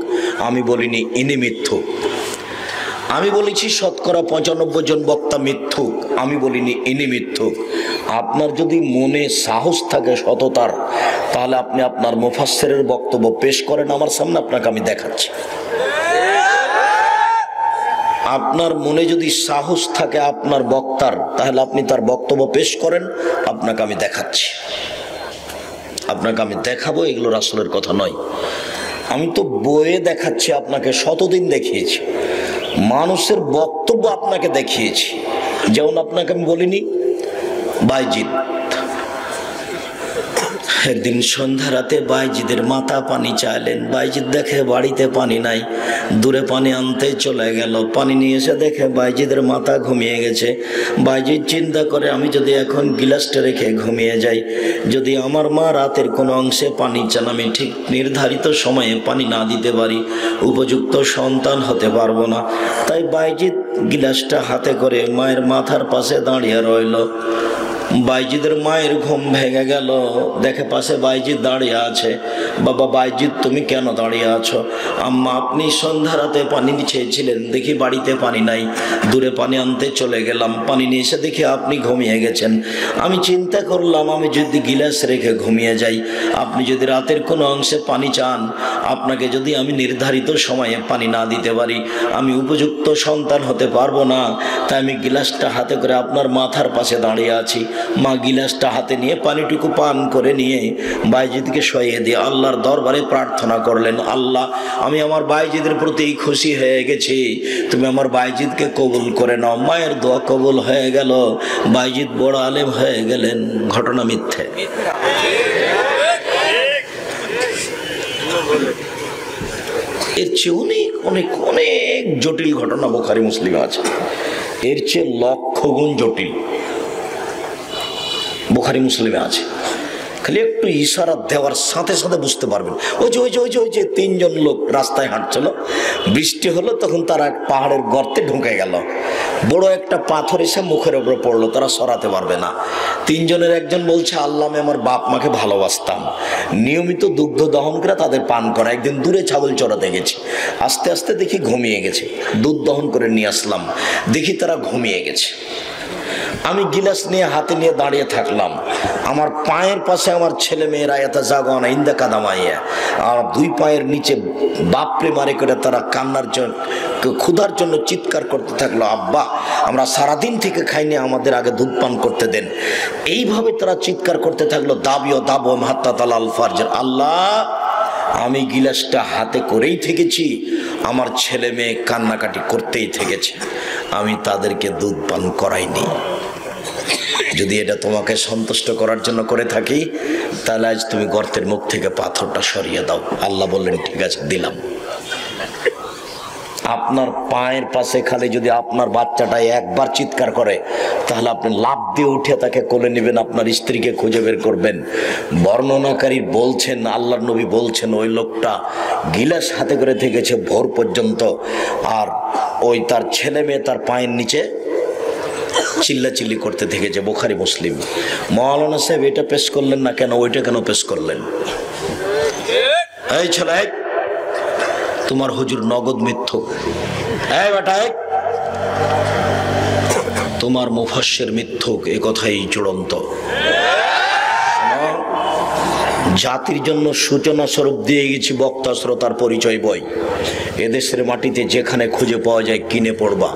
আমি বলিনি ইনি মিথ্যুক। আমি বলেছি শতকরা 95 জন বক্তা মিথ্যুক, আমি বলিনি ইনি মিথ্যুক। আপনার যদি মনে সাহস থাকে সততার, তাহলে আপনি আপনার মুফাসসিরের বক্তব্য পেশ করেন আমার সামনে, আপনাকে আমি দেখাচ্ছি। আপনার মনে যদি সাহস থাকে আপনার বক্তার, তাহলে আপনি তার বক্তব্য পেশ করেন, আপনাকে আমি দেখাচ্ছি, আপনাকে আমি দেখাবো। এগুলো রাসূলের কথা নয়, আমি তো বইয়ে দেখাচ্ছি আপনাকে, শতদিন দেখিয়েছি, মানুষের বক্তব্য আপনাকে দেখিয়েছি। যেমন আপনাকে আমি বলিনি বাইজিদ, একদিন সন্ধ্যা রাতে বাইজিদের মাথা পানি চাইলেন, বাইজিদ দেখে বাড়িতে পানি নাই, দূরে পানি আনতে চলে গেল, পানি নিয়ে এসে দেখে বাইজিদের মাথা ঘুমিয়ে গেছে। বাইজিদ চিন্তা করে, আমি যদি এখন গিলাসটা রেখে ঘুমিয়ে যাই, যদি আমার মা রাতের কোনো অংশে পানি চান, আমি ঠিক নির্ধারিত সময়ে পানি না দিতে পারি, উপযুক্ত সন্তান হতে পারবো না। তাই বাইজিদ গিলাসটা হাতে করে মায়ের মাথার পাশে দাঁড়িয়ে রইল। বাইজিদের মায়ের ঘুম ভেঙে গেল, দেখে পাশে বাইজিদ দাঁড়িয়ে আছে। বাবা বাইজিদ, তুমি কেন দাঁড়িয়ে আছো? আম্মা, আপনি সন্ধ্যা রাতে পানি চেয়েছিলেন, দেখি বাড়িতে পানি নাই, দূরে পানি আনতে চলে গেলাম, পানি নিয়ে এসে দেখি আপনি ঘুমিয়ে গেছেন। আমি চিন্তা করলাম, আমি যদি গিলাস রেখে ঘুমিয়ে যাই, আপনি যদি রাতের কোনো অংশে পানি চান, আপনাকে যদি আমি নির্ধারিত সময়ে পানি না দিতে পারি, আমি উপযুক্ত সন্তান হতে পারবো না। তাই আমি গিলাসটা হাতে করে আপনার মাথার পাশে দাঁড়িয়ে আছি। মা গিলাসটা হাতে নিয়ে পানিটুকু পান করে নিয়ে বাইজিদকে শোইয়ে দিয়ে আল্লাহর দরবারে প্রার্থনা করলেন, আল্লাহ, আমি আমার বাইজিদের প্রতি খুশি হয়ে গেছি, তুমি আমার বাইজিদকে কবুল করে নাও। মায়ের দোয়া কবুল হয়ে গেল, বাইজিদ বড় আলেম হয়ে গেলেন। ঘটনা মিথ্যে? এর চেয়ে অনেক অনেক অনেক জটিল ঘটনা বুখারী মুসলিমে আছে, এর চেয়ে লক্ষ গুণ জটিল বুখারী মুসলিমে আছে। খালি একটু ইশারা দেওয়ার সাথে সাথে বুঝতে পারবেন। ওই যে তিনজন লোক রাস্তায় হাঁটছিল, বৃষ্টি হলো, তখন তারা পাহাড়ের গর্তে ঢুকে গেল, বড় একটা পাথর এসে মুখের উপরে পড়লো, তারা সরাতে পারবে না। তিনজনের একজন বলছে, আল্লাহ, আমি আমার বাপ মাকে ভালোবাসতাম, নিয়মিত দুগ্ধ দহন করে তাদের পান করা, একদিন দূরে ছাগল চড়াতে গেছি, আস্তে আস্তে দেখি ঘুমিয়ে গেছে, দুধ দহন করে নিয়ে আসলাম, দেখি তারা ঘুমিয়ে গেছে। আমি গিলাস নিয়ে হাতে নিয়ে দাঁড়িয়ে থাকলাম, আমার পায়ের পাশে আমার ছেলে মেয়েরা এত জাগানা ইন্দা কাদামাইয়া, আর দুই পায়ের নিচে বাপরে মারে করে তারা কান্নার জন্য, ক্ষুধার জন্য চিৎকার করতে থাকলো, আব্বা, আমরা সারাদিন থেকে খাইনি, আমাদের আগে দুধ পান করতে দেন। এইভাবে তারা চিৎকার করতে থাকলো, দাবিও দাবো মাহাত্তাল আল ফারজার। আল্লাহ, আমি গিলাসটা হাতে করেই থেকেছি, আমার ছেলে মেয়ে কান্নাকাটি করতেই থেকেছে, আমি তাদেরকে দুধ পান করাইনি। যদি এটা তোমাকে সন্তুষ্ট করার জন্য করে থাকি, তাহলে আজ তুমি গর্তের মুখ থেকে পাথরটা সরিয়ে দাও। আল্লাহ বললেন, ঠিক আছে, দিলাম। আপনার পায়ের পাশে খালি যদি আপনার বাচ্চাটা একবার চিৎকার করে, তাহলে আপনি লাফ দিয়ে উঠে তাকে কোলে নেবেন, আপনার স্ত্রীকে খুঁজে বের করবেন। বর্ণনাকারী বলছেন, আল্লাহর নবী বলছেন, ওই লোকটা গিলাস হাতে করে থেকেছে ভোর পর্যন্ত, আর ওই তার ছেলে মেয়ে তার পায়ের নিচে চিল্লাচিল্লি করতে থেকেছে। বুখারী মুসলিম। মাওলানা সাহেব এটা পেশ করলেন না কেন, ওইটা কেন পেশ করলেন? এই ছেলে, তোমার হুজুর নগদ মিথ্যুক। এই বেটা, তোমার মুফাসসির মিথ্যুক, এ কথাই চূড়ান্ত। জাতির জন্য সূচনা স্বরূপ দিয়ে গেছি বক্তা শ্রোতার পরিচয় বই, এদেশের মাটিতে যেখানে খুঁজে পাওয়া যায় কিনে পড়বা।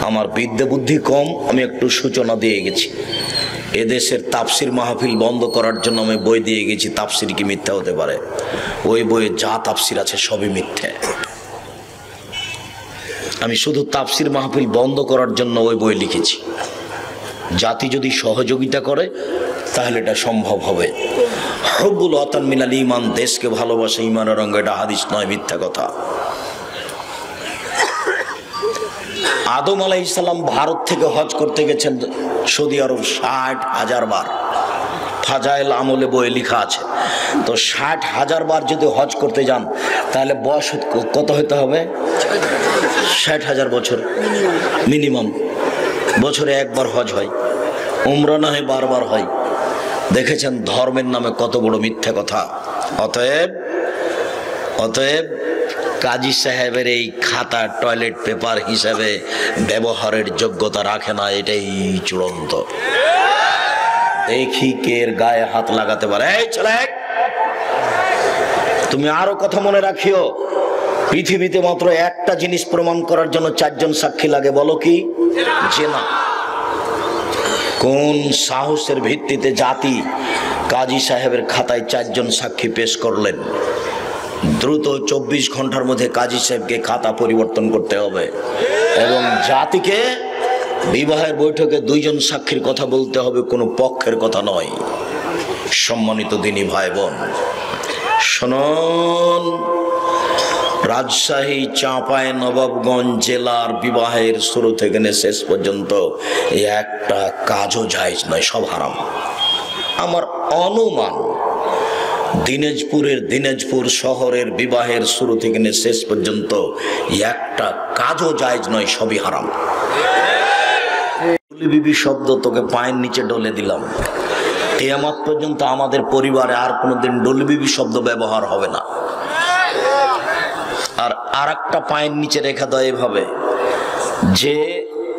আমার বিদ্যা বুদ্ধি কম, আমি একটু সূচনা দিয়ে গেছি। এদেশের তাফসির মাহফিল বন্ধ করার জন্য আমি বই দিয়ে গেছি, তাফসির কি মিথ্যা হতে পারে? ওই বইয়ে যা তাফসির আছে সবই মিথ্যে। আমি শুধু তাফসির মাহফিল বন্ধ করার জন্য ওই বই লিখেছি। জাতি যদি সহযোগিতা করে তাহলে এটা সম্ভব হবে। হুব্বুল ওয়াতান মিনাল ঈমান, দেশকে ভালোবাসা ঈমানের অঙ্গ, এটা হাদিস নয়, মিথ্যা কথা। আদম আলাইহিস সালাম ভারত থেকে হজ করতে গেছেন সৌদি আরব 60,000 বার, ফাজাইল আমলে বইয়ে লেখা আছে। তো 60,000 বার যদি হজ করতে যান, তাহলে বয়স কত হতে হবে? 60,000 বছর মিনিমাম। বছরে একবার হজ হয়, উমরা না হয় বারবার হয়। দেখেছেন ধর্মের নামে কত বড় মিথ্যা কথা। অতএব কাজী সাহেবের এই খাতা টয়লেট পেপার হিসাবে ব্যবহারের যোগ্যতা রাখে না, এটাই চূড়ান্ত। দেখি কে এর গায়ে হাত লাগাতে পারে। এই ছেলে, তুমি আরো কথা মনে রাখিও, পৃথিবীতে মাত্র একটা জিনিস প্রমাণ করার জন্য 4 জন সাক্ষী লাগে, বলো কি? জেনা। কোন সাহসের ভিত্তিতে জাতি কাজী সাহেবের খাতায় 4 জন সাক্ষী পেশ করলেন? দ্রুত 24 ঘন্টার মধ্যে কাজী সাহেবকে খাতা পরিবর্তন করতে হবে এবং জাতিকে বিবাহের বৈঠকে 2 জন সাক্ষীর কথা বলতে হবে, কোনো পক্ষের কথা নয়। সম্মানিত দিনী ভাই বোন, শুনুন, রাজশাহী, চাঁপাই নবাবগঞ্জ জেলার বিবাহের শুরু থেকে শেষ পর্যন্ত একটা কাজও জায়েজ নয়, সব হারাম। আমার অনুমান দিনাজপুর শহরের বিবাহের শুরু থেকে শেষ পর্যন্ত একটা কাজও জায়েজ নয়, সবই হারাম। বিবি শব্দ তোকে পায়ের নিচে ডলে দিলাম, কিয়ামত পর্যন্ত আমাদের পরিবারে আর কোনোদিন ডলবিবি শব্দ ব্যবহার হবে না। আর একটা পায়ের নিচে রেখা দেয় এভাবে যে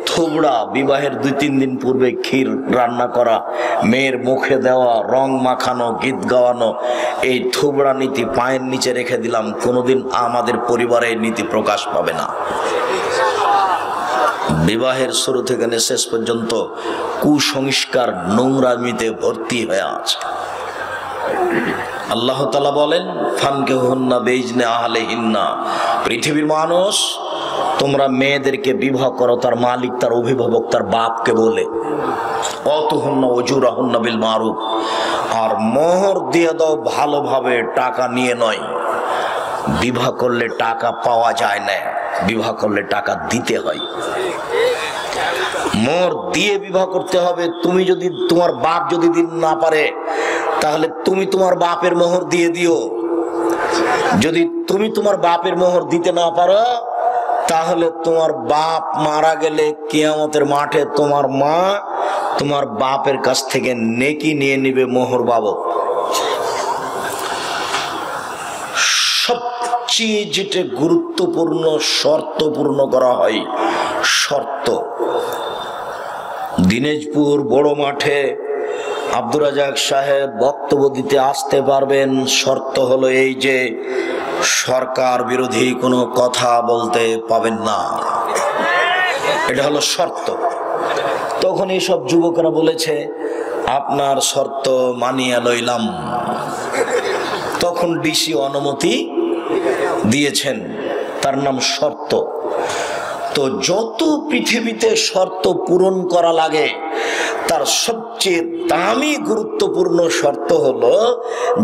থুবড়া, বিবাহের 2-3 দিন পূর্বে ক্ষীর রান্না করা, মেয়ের মুখে দেওয়া, রং মাখানো, গীত গাওয়ানো, এই থুবড়া নীতি পায়ের নিচে রেখে দিলাম, কোনোদিন আমাদের পরিবারে নীতি প্রকাশ পাবে না। বিবাহের শুরু থেকে শেষ পর্যন্ত কুসংস্কার, নোংরামিতে ভর্তি হয়ে আছে। আল্লাহ তাআলা বলেন, ফানকিহুন্না বিইজনি আহলিহিন্না, পৃথিবীর মানুষ তোমরা মেয়েদেরকে বিবাহ করো তার মালিক, তার অভিভাবক, তার বাপকে বলে। অতুহুন্না উজুরাহুন্না বিল মারুফ, আর মোহর দিয়ে দাও ভালোভাবে, টাকা নিয়ে নয়। বিবাহ করলে টাকা পাওয়া যায় না, বিবাহ করলে টাকা দিতে হয়। মোহর দিয়ে বিবাহ করতে হবে। তুমি যদি, তোমার বাপ যদি দিন না পারে, তাহলে তুমি তোমার বাপের মোহর দিয়ে দিও। যদি তুমি তোমার বাপের মোহর দিতে না পারো, তাহলে তোমার বাপ মারা গেলে কিয়ামতের মাঠে তোমার মা তোমার বাপের কাছ থেকে নেকি নিয়ে নিবে মোহর বাবদ। সবচেয়ে যেটা গুরুত্বপূর্ণ শর্ত পূর্ণ করা হয়, শর্ত। দিনাজপুর বড় মাঠে আব্দুর রাজাক সাহেব বক্তব্য দিতে আসতে পারবেন, শর্ত হলো এই যে সরকার বিরোধী কোনো কথা বলতে পাবেন না, এটা হলো শর্ত। তখন এইসব যুবকরা বলেছে, আপনার শর্ত মানিয়া লইলাম। তখন ডিসি অনুমতি দিয়েছেন, তার নাম শর্ত। তো যত পৃথিবীতে শর্ত পূরণ করা লাগে, তার সবচেয়ে দামি গুরুত্বপূর্ণ শর্ত হলো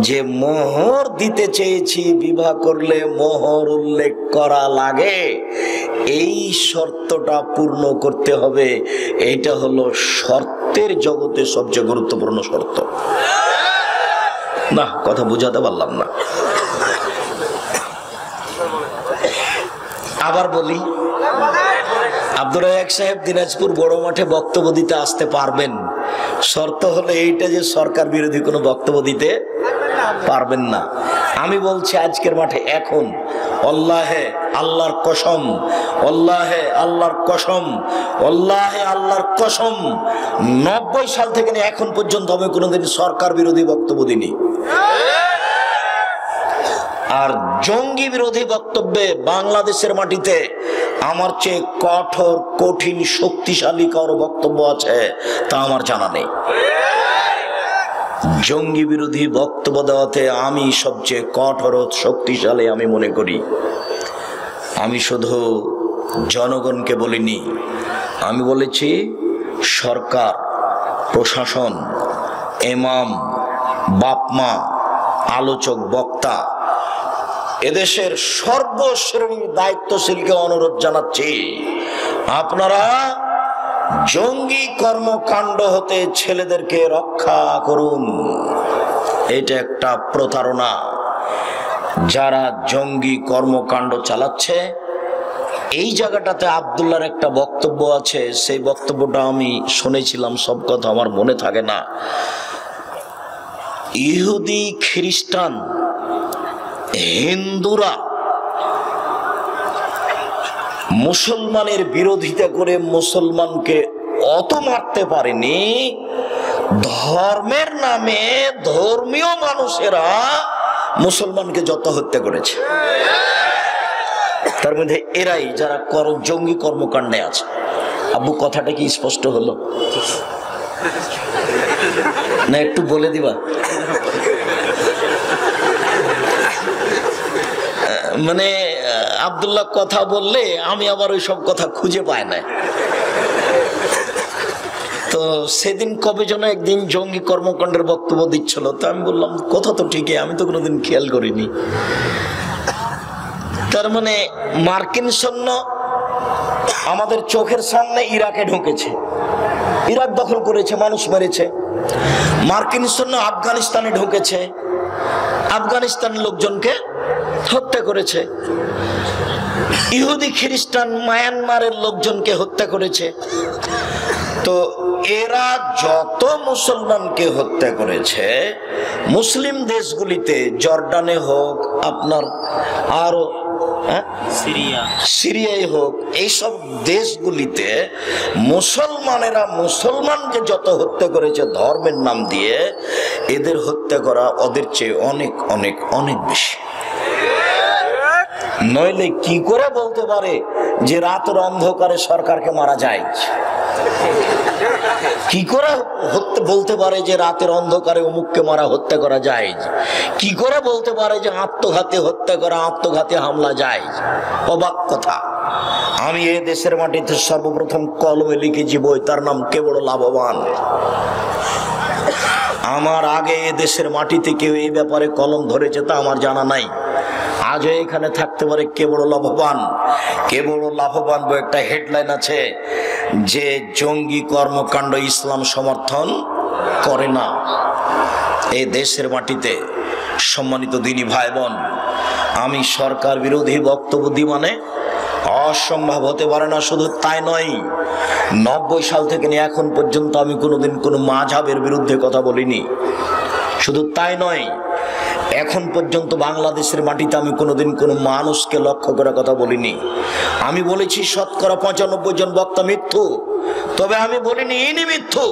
যে মোহর দিতে চেয়েছি, বিবাহ করলে মোহর উল্লেখ করা লাগে, এই শর্তটা পূর্ণ করতে হবে। এইটা হলো শর্তের জগতে সবচেয়ে গুরুত্বপূর্ণ শর্ত। না, কথা বুঝাতে পারলাম না। আবার বলি, আব্দুর রাজাক সাহেব দিনাজপুর বড় মাঠে বক্তব্য দিতে আসতে পারবেন, শর্ত হলো এইটা যে সরকার বিরোধী কোনো বক্তব্য দিতে পারবেন না। আমি বলছি আজকের মাঠে এখন, আল্লাহে আল্লাহর কসম, আল্লাহে আল্লাহর কসম, আল্লাহে আল্লাহর কসম, 90 সাল থেকে এখন পর্যন্ত আমি কোনোদিন সরকার বিরোধী বক্তব্য দিইনি। আর জঙ্গি বিরোধী বক্তব্যে বাংলাদেশের মাটিতে আমার চেয়ে কঠোর, কঠিন, শক্তিশালী কারো বক্তব্য আছে তা আমার জানা নেই। জঙ্গি বিরোধী বক্তব্য দেওয়াতে আমি সবচেয়ে কঠোর, শক্তিশালী আমি মনে করি। আমি শুধু জনগণকে বলিনি, আমি বলেছি সরকার, প্রশাসন, ইমাম, বাপমা, আলোচক, বক্তা, এদেশের সর্বশ্রেণীর দায়িত্বশীলকে অনুরোধ জানাচ্ছি, আপনারা জঙ্গি কর্মকাণ্ড হতে ছেলেদেরকে রক্ষা করুন। এটা একটা প্রতারণা। যারা জঙ্গি কর্মকাণ্ড চালাচ্ছে, এই জায়গাটাতে আব্দুল্লাহর একটা বক্তব্য আছে, সেই বক্তব্যটা আমি শুনেছিলাম, সব কথা আমার মনে থাকে না। ইহুদি, খ্রিস্টান, হিন্দুরা মুসলমানের বিরোধিতা করে মুসলমানকে অত মারতে পারেনি, ধর্মের নামে ধর্মীয় মানুষেরা মুসলমানকে যত হত্যা করেছে। তার মধ্যে এরাই যারা জঙ্গি কর্মকাণ্ডে আছে। আব্বু কথাটা কি স্পষ্ট হলো না একটু বলে দিবা? মানে আব্দুল্লাহ কথা বললে আমি আবার ওই সব কথা খুঁজে পাই না। তো সেদিন কবে যেন একদিন জঙ্গি কর্মকাণ্ডের বক্তব্য দিচ্ছিল, তো আমি বললাম কথা তো ঠিকই, আমি তো কোনোদিন খেয়াল করিনি। তার মানে মার্কিন সৈন্য আমাদের চোখের সামনে ইরাকে ঢুকেছে, ইরাক দখল করেছে, মানুষ মেরেছে। মার্কিন সৈন্য আফগানিস্তানে ঢুকেছে, আফগানিস্তানের লোকজনকে হত্যা করেছে। ইহুদি খ্রিস্টান মায়ানমারের লোকজনকে হত্যা করেছে। তো এরা যত মুসলমানকে হত্যা করেছে মুসলিম দেশগুলিতে, জর্ডানে হোক, আপনার আরো সিরিয়ায় হোক, এইসব দেশগুলিতে মুসলমানেরা মুসলমানকে যত হত্যা করেছে ধর্মের নাম দিয়ে, এদের হত্যা করা ওদের চেয়ে অনেক অনেক অনেক বেশি। নইলে কি করে বলতে পারে যে রাতের অন্ধকারে সরকারকে মারা যায়? কি করে বলতে পারে যে রাতের অন্ধকারে অমুককে মারা, হত্যা করা যায়? কি করে বলতে পারে যে আত্মঘাতী হত্যা করা, আত্মঘাতী হামলা যায়? অবাক কথা। আমি এই দেশের মাটিতে সর্বপ্রথম কলমে লিখেছি বই, তার নাম কে বড় লাভবান। আমার আগে এ দেশের মাটিতে কেউ এই ব্যাপারে কলম ধরেছে তা আমার জানা নাই। আজও এখানে থাকতে পারে কে বড় লাভবান। কে বড় লাভবান বই একটা হেডলাইন আছে যে জঙ্গি কর্মকাণ্ড ইসলাম সমর্থন করে না। এই দেশের মাটিতে সম্মানিত দিনী ভাই বোন, আমি সরকার বিরোধী বক্তব্য দিই মানে অসম্ভব হতে পারে না। শুধু তাই নয়, 90 সাল থেকে নিয়ে এখন পর্যন্ত আমি কোনোদিন কোনো মাযহাবের বিরুদ্ধে কথা বলিনি। শুধু তাই নয়, এখন পর্যন্ত বাংলাদেশের মাটিতে আমি কোনোদিন কোনো মানুষকে লক্ষ্য করে কথা বলিনি। আমি বলেছি শতকরা 95 জন বক্তা মিথ্যু, তবে আমি বলিনি ইনি মিথ্যু।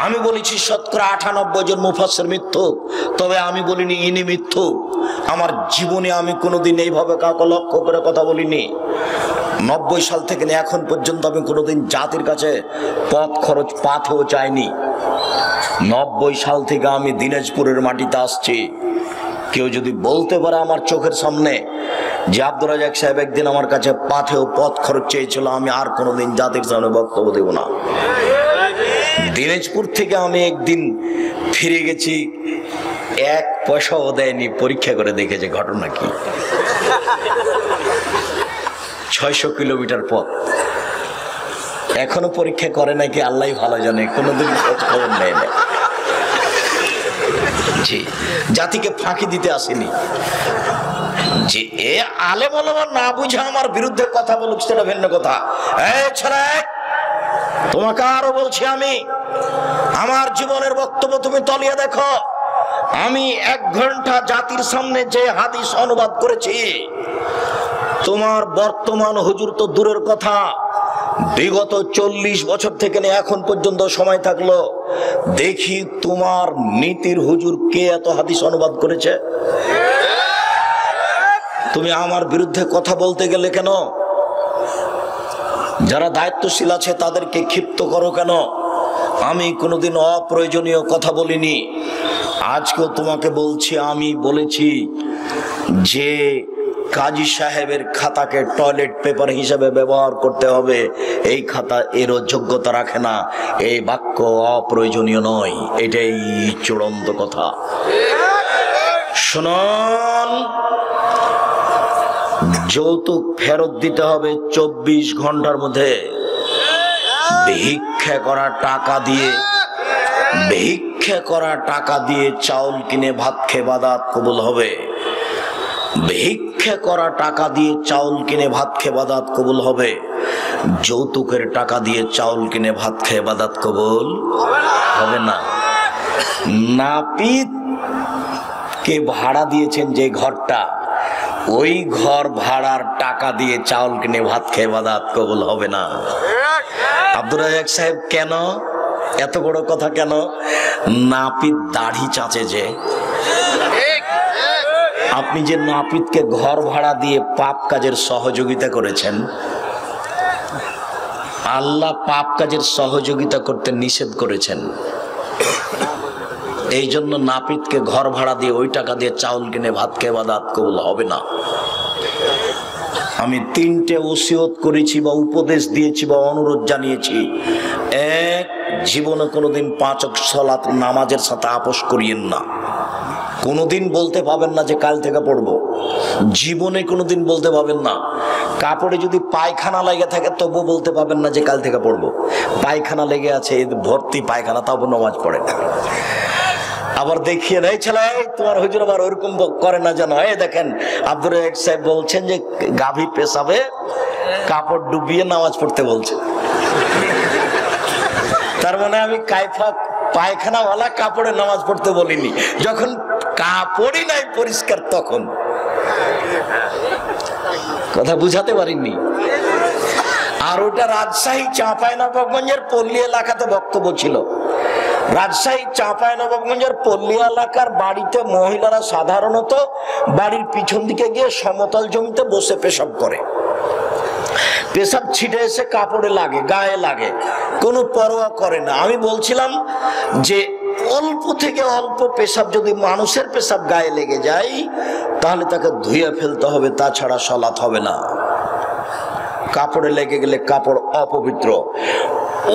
আমি বলেছি শতকরা 98 জন মুফাসসির মিথ্যু, তবে আমি বলিনি ইনি মিথ্যু। আমার জীবনে আমি কোনোদিন এইভাবে কাউকে লক্ষ্য করে কথা বলিনি। 90 সাল থেকে এখন পর্যন্ত আমি কোনোদিন জাতির কাছে পথ খরচ পাথেও চাইনি। 90 সাল থেকে আমি দিনাজপুরের মাটিতে আসছি। কেউ যদি বলতে পারে আমার চোখের সামনে যে আব্দুর রাজ্জাক সাহেব একদিন আমার কাছে পাথেও পথ খরচ চেয়েছিল, আমি আর কোনোদিন জাতির সামনে বক্তব্য দেব না। দিনাজপুর থেকে আমি একদিন ফিরে গেছি, 1 পয়সাও দেয়নি, পরীক্ষা করে দেখেছে ঘটনা কি। 600 কিলোমিটার পথ, এখনো পরীক্ষা করে নাকি আল্লাহ ভালো জানে, কোনোদিন খোঁজ খবর নেয় না। জি, জাতিকে ফাঁকি দিতে আসেনি। যে এ আলেম ওলামা না বুঝে আমার বিরুদ্ধে কথা বলুক সেটা ভিন্ন কথা। এই ছেলে, তোমাকে আরো বলছি, আমি আমার জীবনের বক্তব্য তুমি তলিয়ে দেখো। আমি 1 ঘন্টা জাতির সামনে যে হাদিস অনুবাদ করেছি, তোমার বর্তমান হুজুর তো দূরের কথা, বিগত 40 বছর থেকে এখন পর্যন্ত সময় থাকলো দেখি তোমার নীতির হুজুর কে এত হাদিস অনুবাদ করেছে। তুমি আমার বিরুদ্ধে কথা বলতে গেলে কেন? যারা দায়িত্বশীল আছে তাদেরকে ক্ষিপ্ত করো কেন? আমি কোনোদিন অপ্রয়োজনীয় কথা বলিনি। আজকেও তোমাকে বলছি, আমি বলেছি যে কাজী সাহেবের খাতাকে টয়লেট পেপার হিসেবে ব্যবহার করতে হবে, এই খাতা এরও যোগ্যতা রাখে না। এই বাক্য অপ্রয়োজনীয় নয়, এটাই চূড়ান্ত কথা। শুনুন, যৌতুক ফেরত দিতে হবে 24 ঘন্টার মধ্যে। ভিক্ষা করা টাকা দিয়ে চাউল কিনে ভাত খেয়ে ইবাদত কবুল হবে। ভিক্ষা করা টাকা দিয়ে চাউল কিনে ভাত খেয়ে ইবাদত কবুল হবে। যৌতুকের টাকা দিয়ে চাউল কিনে ভাত খেয়ে ইবাদত কবুল হবে না। নাপিত কে ভাড়া দিয়েছেন যে ঘরটা, ওই ঘর ভাড়ার টাকা দিয়ে চাউল কিনে ভাত খেয়ে ইবাদত কবুল হবে না। আব্দুর রাজ্জাক সাহেব কেন এত বড় কথা কেন? নাপিত দাড়ি চাচে যে, আপনি যে নাপিতকে ঘর ভাড়া দিয়ে পাপ কাজের সহযোগিতা করেছেন, আল্লাহ পাপ কাজের সহযোগিতা করতে নিষেধ করেছেন। এই জন্য নাপিতকে ঘর ভাড়া দিয়ে ওই টাকা দিয়ে চাউল কিনে ভাত খেয়ে ইবাদত কবুল হবে না। আমি 3টে ওসিয়ত করেছি বা উপদেশ দিয়েছি বা অনুরোধ জানিয়েছি। এক, জীবনে কোনোদিন 5 ওয়াক্ত সালাত নামাজের সাথে আপোষ করিয়েন না। কোনোদিন বলতে পাবেন না যে কাল থেকে পড়বো, জীবনে কোনোদিন বলতে পাবেন না। কাপড়ে যদি পায়খানা লেগে থাকে তবু বলতে পাবেন না যে কাল থেকে পড়বো। পায়খানা লেগে আছে, ভর্তি পায়খানা, তাও নামাজ পড়ে। আবার দেখিয়ে দেয় ছেলে, তোমার হুজুর আবার ওরকম করে না জানো। এই দেখেন আব্দুর রাজ্জাক সাহেব বলছেন যে গাভী পেশাবে কাপড় ডুবিয়ে নামাজ পড়তে বলছে। তার মানে আমি কায়ফা পায়খানাওয়ালা কাপড়ে নামাজ পড়তে বলিনি, যখন কাপড়ই নাই পরিষ্কার তখন। কথা বুঝাতে পারিনি। আর ওটা রাজশাহী চাঁপাইনবাবগঞ্জের পল্লী এলাকাতে বক্তব্য ছিল। রাজশাহী চাঁপাইনবাবগঞ্জের পল্লী এলাকার বাড়িতে মহিলারা সাধারণত বাড়ির পিছন দিকে গিয়ে সমতল জমিতে বসে পেশাব করে। পেশাব ছিটে এসে কাপড়ে লাগে, গায়ে লাগে, কোনো পরোয়া করে না। আমি বলছিলাম যে অল্প থেকে অল্প পেশাব যদি মানুষের পেশাব গায়ে লেগে যায় তাহলে তাকে ধুয়ে ফেলতে হবে, তাছাড়া সালাত হবে না। কাপড়ে লেগে গেলে কাপড় অপবিত্র।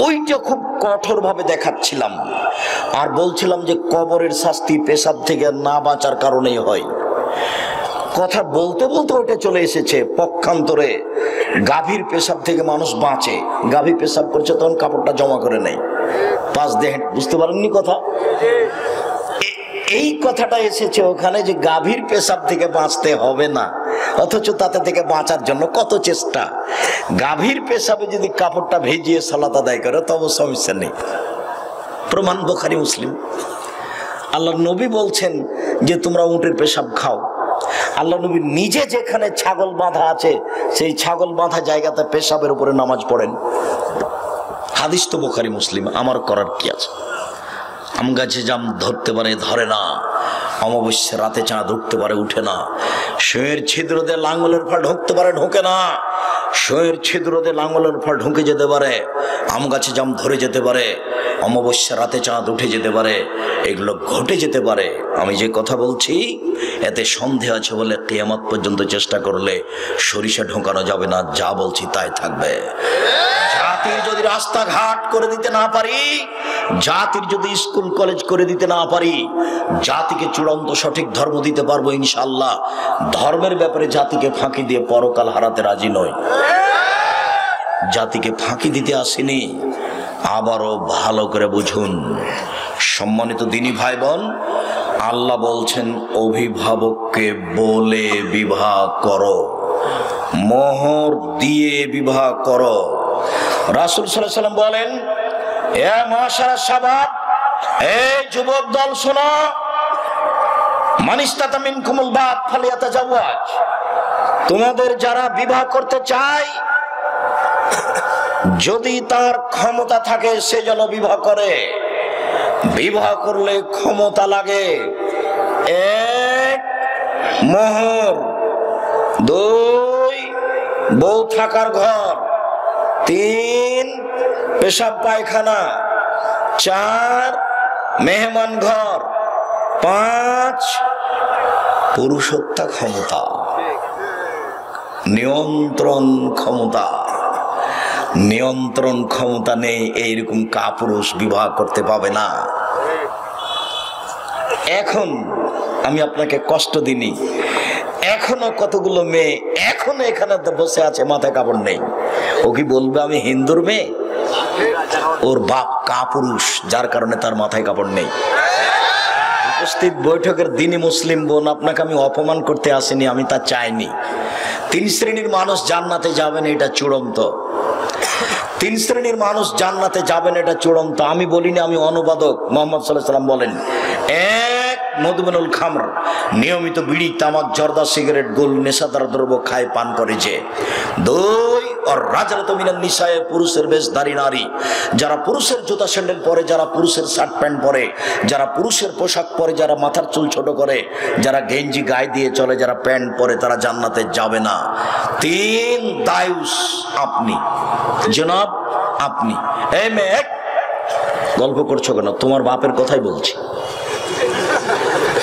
ওইটা খুব কঠোর ভাবে দেখাচ্ছিলাম। আর বলছিলাম যে কবরের শাস্তি পেশাব থেকে না বাঁচার কারণেই হয়। কথা বলতে বলতে ওইটা চলে এসেছে পক্ষান্তরে গাভীর পেশাব থেকে মানুষ বাঁচে। গাভী পেশাব করছে তখন কাপড়টা জমা করে নেয়, পাঁচ দিয়ে বুঝতে পারেননি কথা। এই কথাটা এসেছে ওখানে যে গাভীর পেশাব থেকে বাঁচতে হবে না, অথচ তাতে থেকে বাঁচার জন্য কত চেষ্টা। গাভীর পেশাবে যদি কাপড়টা ভেজিয়ে সালাত আদায় করে তবে সমস্যা নেই। প্রমাণ বুখারী মুসলিম। আল্লাহর নবী বলছেন যে তোমরা উটের পেশাব খাও। আল্লাহ নবী নিজে যেখানে ছাগল বাঁধা আছে সেই ছাগল বাঁধা জায়গাতে পেশাবের উপরে নামাজ পড়েন। হাদিস তো বুখারী মুসলিম। আমার করার কি আছে? আম গাছে জাম ধরতে পারে, ধরে না। অমাবস্যা রাতে চাঁদ উঠতে পারে, উঠে না। শোয়ের ছিদ্র দিয়ে লাঙ্গলের ফল ঢুকতে পারে, ঢোকে না। শোয়ের ছিদ্র দিয়ে লাঙ্গলের ফল ঢুকে যেতে পারে, আম গাছে জাম ধরে যেতে পারে, অমাবস্যা রাতে চাঁদ উঠে যেতে পারে, এগুলো ঘটে যেতে পারে। আমি যে কথা বলছি এতে সন্দেহ আছে বলে কিয়ামত পর্যন্ত চেষ্টা করলে সরিষা ঢোকানো যাবে না। যা বলছি তাই থাকবে। জাতির যদি রাস্তাঘাট করে দিতে না পারি, জাতির যদি স্কুল কলেজ করে দিতে না পারি, জাতিকে চূড়ান্ত সঠিক ধর্ম দিতে পারবো ইনশাআল্লাহ। ধর্মের ব্যাপারে জাতিকে ফাঁকি দিয়ে পরকাল হারাতে রাজি নই। জাতিকে ফাঁকি দিতে আসেনি। আবারও ভালো করে বুঝুন সম্মানিত দিনী ভাই বোন, আল্লাহ বলছেন অভিভাবককে বলে বিবাহ করো, মোহর দিয়ে বিবাহ করো। রাসূল সাল্লাল্লাহু আলাইহি ওয়াসাল্লাম বলেন, এ মাশারা শাবাব, এই যুবক দল শোনো, মান ইসতাতা মিনকুমুল বাত ফালিয়াতাজাওয়াজ। তোমাদের যারা বিবাহ করতে চায় যদি তার ক্ষমতা থাকে সে যেন বিবাহ করে। বিবাহ করলে ক্ষমতা লাগে। 1 মোহর, 2 বউ থাকার ঘর, 3 পেশাব পায়খানা, 4 মেহমান ঘর, 5 পুরুষত্ব ক্ষমতা, নিয়ন্ত্রণ ক্ষমতা। নিয়ন্ত্রণ ক্ষমতা নেই এইরকম কাপুরুষ বিবাহ করতে পাবে না। এখন আমি আপনাকে কষ্ট দিইনি, এখনো কতগুলো মেয়ে এখনো এখানে বসে আছে, মাথায় কাপড় নেই। ও কি বলবে আমি হিন্দুর মেয়ে? ওর বাপ কাপুরুষ, যার কারণে তার মাথায় কাপড় নেই। উপস্থিত বৈঠকের দিনী মুসলিম বোন, আপনাকে আমি অপমান করতে আসিনি, আমি তা চাইনি। 3 শ্রেণীর মানুষ জান্নাতে যাবেন, এটা চূড়ান্ত। 3 শ্রেণীর মানুষ জান্নাতে যাবেন, এটা চূড়ান্ত। আমি বলিনি, আমি অনুবাদক। মুহাম্মদ সাল্লাল্লাহু আলাইহি ওয়াসাল্লাম বলেন, 1 মদমিনুল খামর, নিয়মিত বিড়ি, তামাক, জর্দা, সিগারেট, গোল, নেশাদার দ্রব্য খায়, পান করে যে। 2 আর রাজরাত মিনান নিসায়ে, পুরুষের বেশধারী নারী, যারা পুরুষের জুতা স্যান্ডেল পরে, যারা পুরুষের শার্ট প্যান্ট পরে, যারা পুরুষের পোশাক পরে, যারা মাথার চুল ছোট করে, যারা গেঞ্জি গায়ে দিয়ে চলে, যারা প্যান্ট পরে, তারা জান্নাতে যাবে না। 3 দায়ুস আপনি জনাব, আপনি। এই মেয়ে, গল্প করছো কেন? তোমার বাপের কথাই বলছি।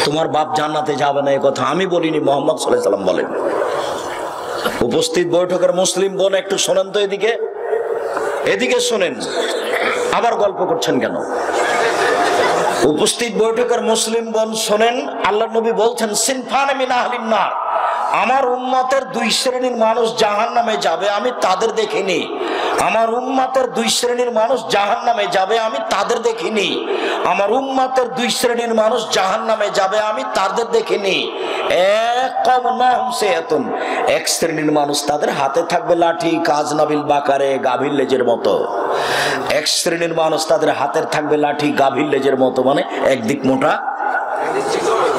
তোমার বাপ জান্নাতে যাবে না এ কথা আমি বলিনি, মুহাম্মদ সাল্লাল্লাহু আলাইহি ওয়াসাল্লাম বলেন। উপস্থিত বৈঠকের মুসলিম বোন একটু শোনেন তো, এদিকে এদিকে শোনেন, আবার গল্প করছেন কেন? উপস্থিত বৈঠকের মুসলিম বোন শোনেন, আল্লাহর নবী বলছেন সিনফান মিন আহলিন নার, আমার উম্মতের 2 শ্রেণীর মানুষ জাহান্নামে যাবে, আমি তাদের দেখিনি। আমার উম্মতের 2 শ্রেণীর মানুষ জাহান্নামে যাবে, আমি তাদের দেখিনি। আমার উম্মতের 2 শ্রেণীর মানুষ জাহান্নামে যাবে, আমি তাদের দেখিনি। এক শ্রেণীর মানুষ, তাদের হাতে থাকবে লাঠি, কাজ নাবিল বাকারে, গাভীর লেজের মতো। এক শ্রেণীর মানুষ, তাদের হাতের থাকবে লাঠি, গাভীর লেজের মতো, মানে একদিক মোটা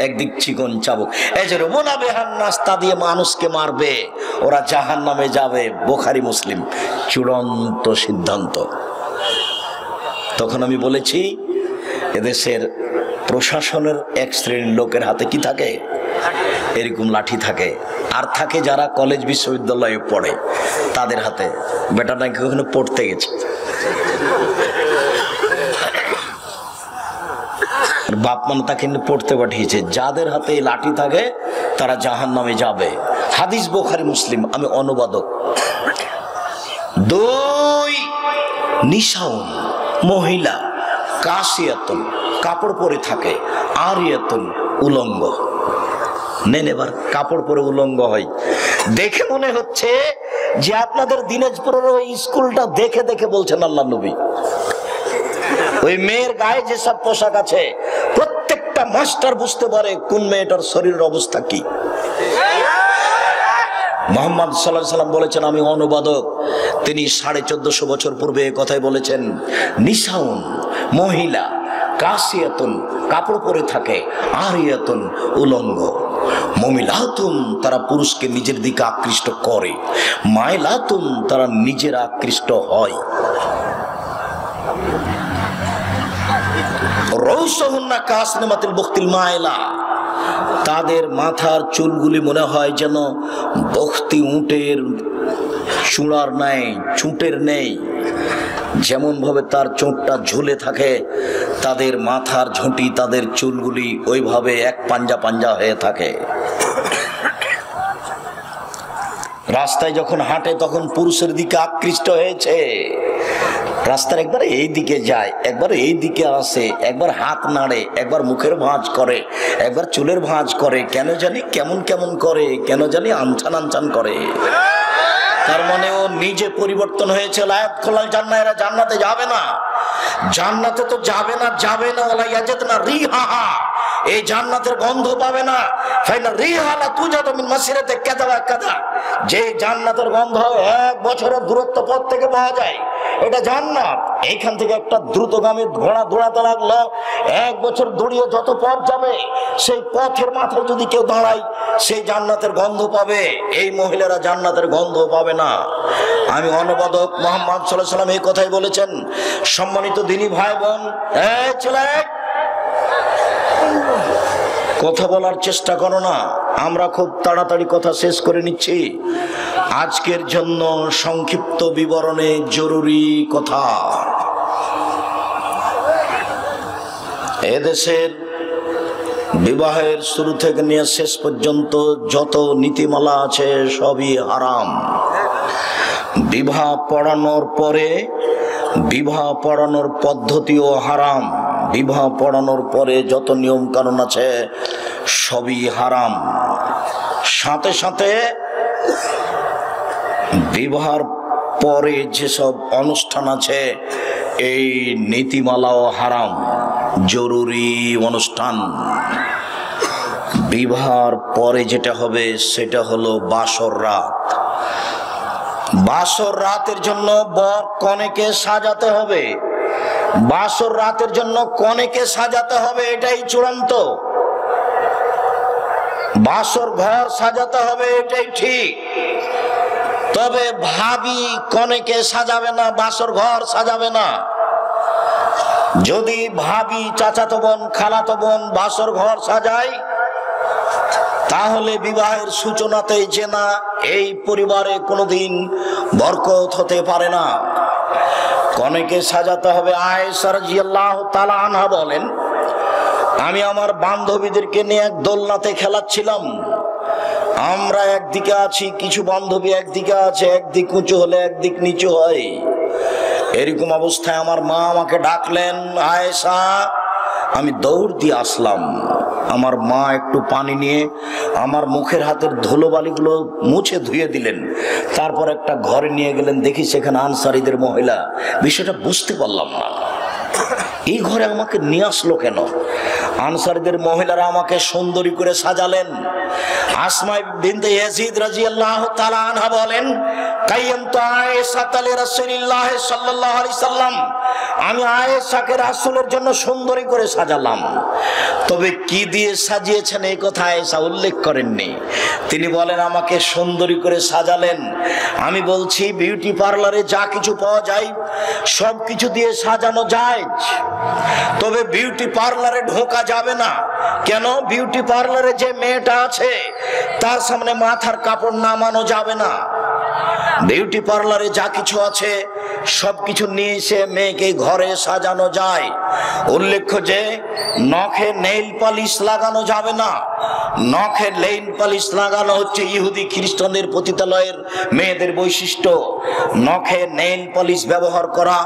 একদিক চিকন চাবুক। এই যে রুবনা বেহান নাস্তা দিয়ে মানুষকে মারবে, ওরা জাহান্নামে যাবে। বুখারী মুসলিম, চূড়ান্ত সিদ্ধান্ত। তখন আমি বলেছি এদেশের প্রশাসনের এক শ্রেণীর লোকের হাতে কি থাকে? এরকম লাঠি থাকে। আর থাকে যারা কলেজ বিশ্ববিদ্যালয়ে পড়ে, তাদের হাতে। বেটা নাকি ওখানে পড়তে গেছে, বাপ মানে তাকে পড়তে পাঠিয়েছে। যাদের হাতে লাঠি থাকে তারা জাহান্নামে যাবে। হাদিস বুখারী মুসলিম, আমি অনুবাদক। 2 নিসাউন, মহিলা, কাসিয়াতুন, কাপড় পরে থাকে, আরিয়াতুন, উলঙ্গ। নেন এবার, কাপড় পরে উলঙ্গ হয়। দেখে মনে হচ্ছে যে আপনাদের দিনাজপুরের ওই স্কুলটা দেখে দেখে বলছেন আল্লাহর নবী। ওই মেয়ের গায়ে যেসব পোশাক আছে, প্রত্যেকটা মাস্টার বুঝতে পারে কোন মেয়েটার শরীরের অবস্থা কি। মুহাম্মদ সাল্লাল্লাহু আলাইহি ওয়াসাল্লাম বলেছেন, আমি অনুবাদক, তিনি 1450 বছর পূর্বে এই কথাই বলেছেন। নিসাউন, মহিলা, কাসিয়াতুন, কাপড় পরে থাকে, আরিয়াতুন, উলঙ্গ। মুমিলাতুন, তারা পুরুষকে নিজের দিকে আকৃষ্ট করে, মাইলাতুন, তারা নিজেরা আকৃষ্ট হয়। রৌসহুন্না কাসনামাতিল বুখতিল মাইলা, তাদের মাথার চুলগুলি মনে হয় যেন বখতি উটের চূড়ার নেই, চুটের নেই। যেমন ভাবে তার চোটটা ঝুলে থাকে, তাদের মাথার ঝুঁটি, তাদের চুলগুলি ওইভাবে এক পাঞ্জা পাঞ্জা হয়ে থাকে। রাস্তায় যখন হাঁটে তখন পুরুষের দিকে আকৃষ্ট হয়েছে। রাস্তার একবার এই দিকে যায়, একবার এই দিকে আসে, একবার হাত নাড়ে, একবার মুখের ভাঁজ করে, একবার চুলের ভাঁজ করে, কেন জানি কেমন কেমন করে, কেন জানি আনছান আনছান করে। তার মানে ও নিজে পরিবর্তন হয়েছে। লায়াত খোলাল জান্নাহ, এরা জান্নাতে যাবে না। জান্নাতে তো যাবে না, যাবে না, ওলা ইয়াজাতনা রিহাহা, এই জান্নাতের গন্ধ পাবে না। ফাইনা রিহালা তুজাদু মিন মাসিরাতে কাযা ওয়া কাযা, যে জান্নাতের গন্ধ 1 বছরের দূরত্ব পথ থেকে পাওয়া যায়, এটা জান্নাত। এইখান থেকে একটা দ্রুতগামী ঘোড়া দৌড়াতে লাগলো, 1 বছর দৌড়িয়ে যত পথ যাবে, সেই পথের মাথায় যদি কেউ দাঁড়ায়, সেই জান্নাতের গন্ধ পাবে। এই মহিলারা জান্নাতের গন্ধ পাবে না। আমি অনুবাদক, মুহাম্মদ সাল্লাল্লাহু আলাইহি ওয়াসাল্লাম এই কথাই বলেছেন। সম্মানিত দিনী ভাই বোন, এই ছেলে, কথা বলার চেষ্টা করো না। আমরা খুব তাড়াতাড়ি কথা শেষ করে নিচ্ছি। আজকের জন্য সংক্ষিপ্ত বিবরণে জরুরি কথা। এদেশের বিবাহের শুরু থেকে নিয়ে শেষ পর্যন্ত যত নীতিমালা আছে সবই হারাম। বিবাহ পড়ানোর পরে বিবাহ পড়ানোর পদ্ধতিও হারাম। বিবাহ পড়ানোর পরে যত নিয়ম কানুন আছে সবই হারাম। সাথে সাথে বিবাহের পরে যেসব অনুষ্ঠান আছে এই নীতিমালাও হারাম। জরুরি অনুষ্ঠান, বিবাহের পরে যেটা হবে সেটা হলো বাসর রাত। বাসর রাতের জন্য বর কনেকে সাজাতে হবে। বাসর রাতের জন্য কনেকে সাজাতে হবে, এটাই চূড়ান্ত। বাসর ঘর সাজাতে হবে, এটাই ঠিক। তবে ভাবি কনেকে সাজাবে না, বাসর ঘর সাজাবে না। যদি ভাবি, চাচাতো বোন, খালাতো বোন বাসর ঘর সাজায়, তাহলে বিবাহের সূচনাতে জেনা এই পরিবারে কোনোদিন বরকত হতে পারে না। কনেকে সাজাতে হবে। আয়েশা রাদিয়াল্লাহু তাআলা আনহা বলেন, আমি আমার বান্ধবীদেরকে নিয়ে এক দোলনাতে খেলাচ্ছিলাম। আমরা একদিকে আছি, কিছু বান্ধবী একদিকে আছে, একদিক উঁচু হলে একদিক নিচু হয়। এরকম অবস্থায় আমার মা আমাকে ডাকলেন, আয়েশা। আমি দৌড় দিয়ে আসলাম। আমার মা একটু পানি নিয়ে আমার মুখের হাতের ধুলোবালিগুলো মুছে ধুয়ে দিলেন। তারপর একটা ঘরে নিয়ে গেলেন, দেখি সেখানে আনসারীদের মহিলা। বিষয়টা বুঝতে পারলাম না, এই ঘরে আমাকে নিয়ে আসলো কেন? আনসারীদের মহিলারা আমাকে সুন্দরী করে সাজালেন। আসমা বিনতে ইয়াজিদ রাদিয়াল্লাহু তাআলা আনহা বলেন, কাইয়ামতু আয়েশাতা লিরাসূলিল্লাহ সাল্লাল্লাহু আলাইহি সাল্লাম, আমি আয়েশাকে রাসূলের জন্য সুন্দরী করে সাজালাম। তবে কি দিয়ে সাজিয়েছেন এই কথা আয়েশা উল্লেখ করেননি। তিনি বলেন, আমাকে সুন্দরী করে সাজালেন। আমি বলছি, বিউটি পার্লারে যা কিছু পাওয়া যায় সব কিছু দিয়ে সাজানো যায়, তবে বিউটি পার্লারে ঢোকা যাবে না। কেন? বিউটি পার্লারে যে মেয়েটা আছে তার সামনে মাথার কাপড় নামানো যাবে না। বিউটি পার্লারে যা কিছু আছে সবকিছু নিয়ে এসে মেয়েকে ঘরে সাজানো যায়। উল্লেখ্য যে নখে নেইল পালিশ লাগানো যাবে না। নখে নেইল পালিশ লাগানো হচ্ছে ইহুদি খ্রিস্টানদের পতিতালয়ের মেয়েদের বৈশিষ্ট্য। নখে নেইল পালিশ ব্যবহার করা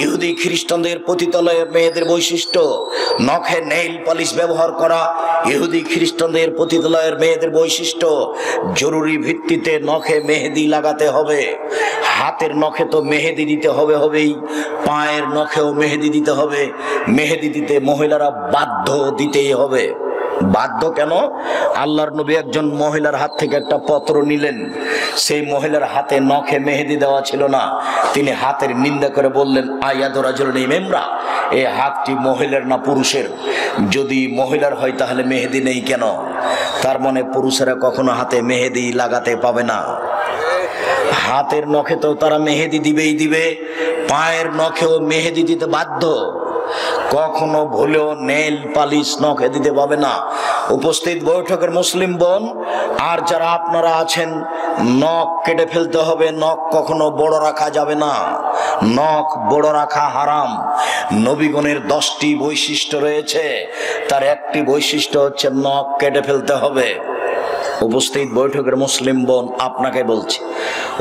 ইহুদি খ্রিস্টানদের পতিতালয়ের মেয়েদের বৈশিষ্ট্য। নখে নেইল পালিশ ব্যবহার করা ইহুদি খ্রিস্টানদের পতিতালয়ের মেয়েদের বৈশিষ্ট্য। জরুরি ভিত্তিতে নখে মেহেদি লাগাতে হবে। হাতের নখে তো মেহেদি দিতে হবেই, পায়ের নখেও মেহেদি দিতে হবে। মেহেদি দিতে মহিলারা বাধ্য, দিতেই হবে। বাধ্য কেন? আল্লাহর নবী একজন মহিলার হাত থেকে একটা পত্র নিলেন, সেই মহিলার হাতে নখে মেহেদি দেওয়া ছিল না। তিনি হাতের নিন্দা করে বললেন, আয়াদু রাজুলিন ইমরা, এই হাতটি মহিলার না পুরুষের? যদি মহিলার হয় তাহলে মেহেদি নেই কেন? তার মানে পুরুষেরা কখনো হাতে মেহেদি লাগাতে পাবে না। হাতের নখে তো তারা মেহেদি দিবেই দিবে, পায়ের নখেও মেহেদি দিতে বাধ্য। কখনো ভুলেও নেল পালিশ নখে দিতে পাবে না। উপস্থিত বৈঠকের মুসলিম বোন আর যারা আপনারা আছেন, নখ কেটে ফেলতে হবে। নখ কখনো বড় রাখা যাবে না। নখ বড় রাখা হারাম। নবীগণের 10টি বৈশিষ্ট্য রয়েছে, তার একটি বৈশিষ্ট্য হচ্ছে নখ কেটে ফেলতে হবে। উপস্থিত বৈঠকের মুসলিম বোন আপনাকে বলছি,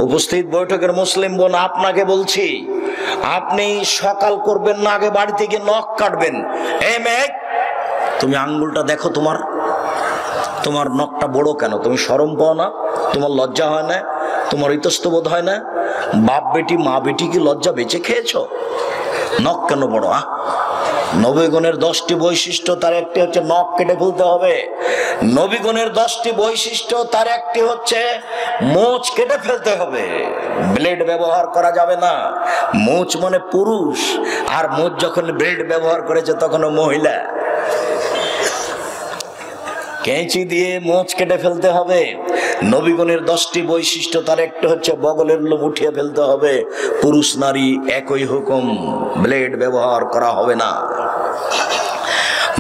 উপস্থিত বৈঠকের মুসলিম বোন আপনাকে বলছি, আপনি সকাল করবেন না, আগে বাড়ি থেকে নখ কাটবেন। এই মেয়ে, তুমি আঙ্গুলটা দেখো, তোমার নখটা বড় কেন? তুমি শরম পাও না? তোমার লজ্জা হয় না? তোমার ইতস্তবোধ হয় না? বাপ বেটি মা বেটি কি লজ্জা বেঁচে খেয়েছো? নখ কেন বড়? নবীগণের 10টি বৈশিষ্ট্য, তার একটি হচ্ছে নখ কেটে ফেলতে হবে। নবীগণের 10টি বৈশিষ্ট্য, তার একটি হচ্ছে মোচ কেটে ফেলতে হবে। ব্লেড ব্যবহার করা যাবে না। মোচ মানে পুরুষ, আর মোচ যখন ব্লেড ব্যবহার করেছে তখনও মহিলা। কেঁচি দিয়ে মোচ কেটে ফেলতে হবে। নবীগণের 10টি বৈশিষ্ট্য, তার একটা হচ্ছে বগলের লোম উঠিয়ে ফেলতে হবে। পুরুষ নারী একই হুকুম, ব্লেড ব্যবহার করা হবে না।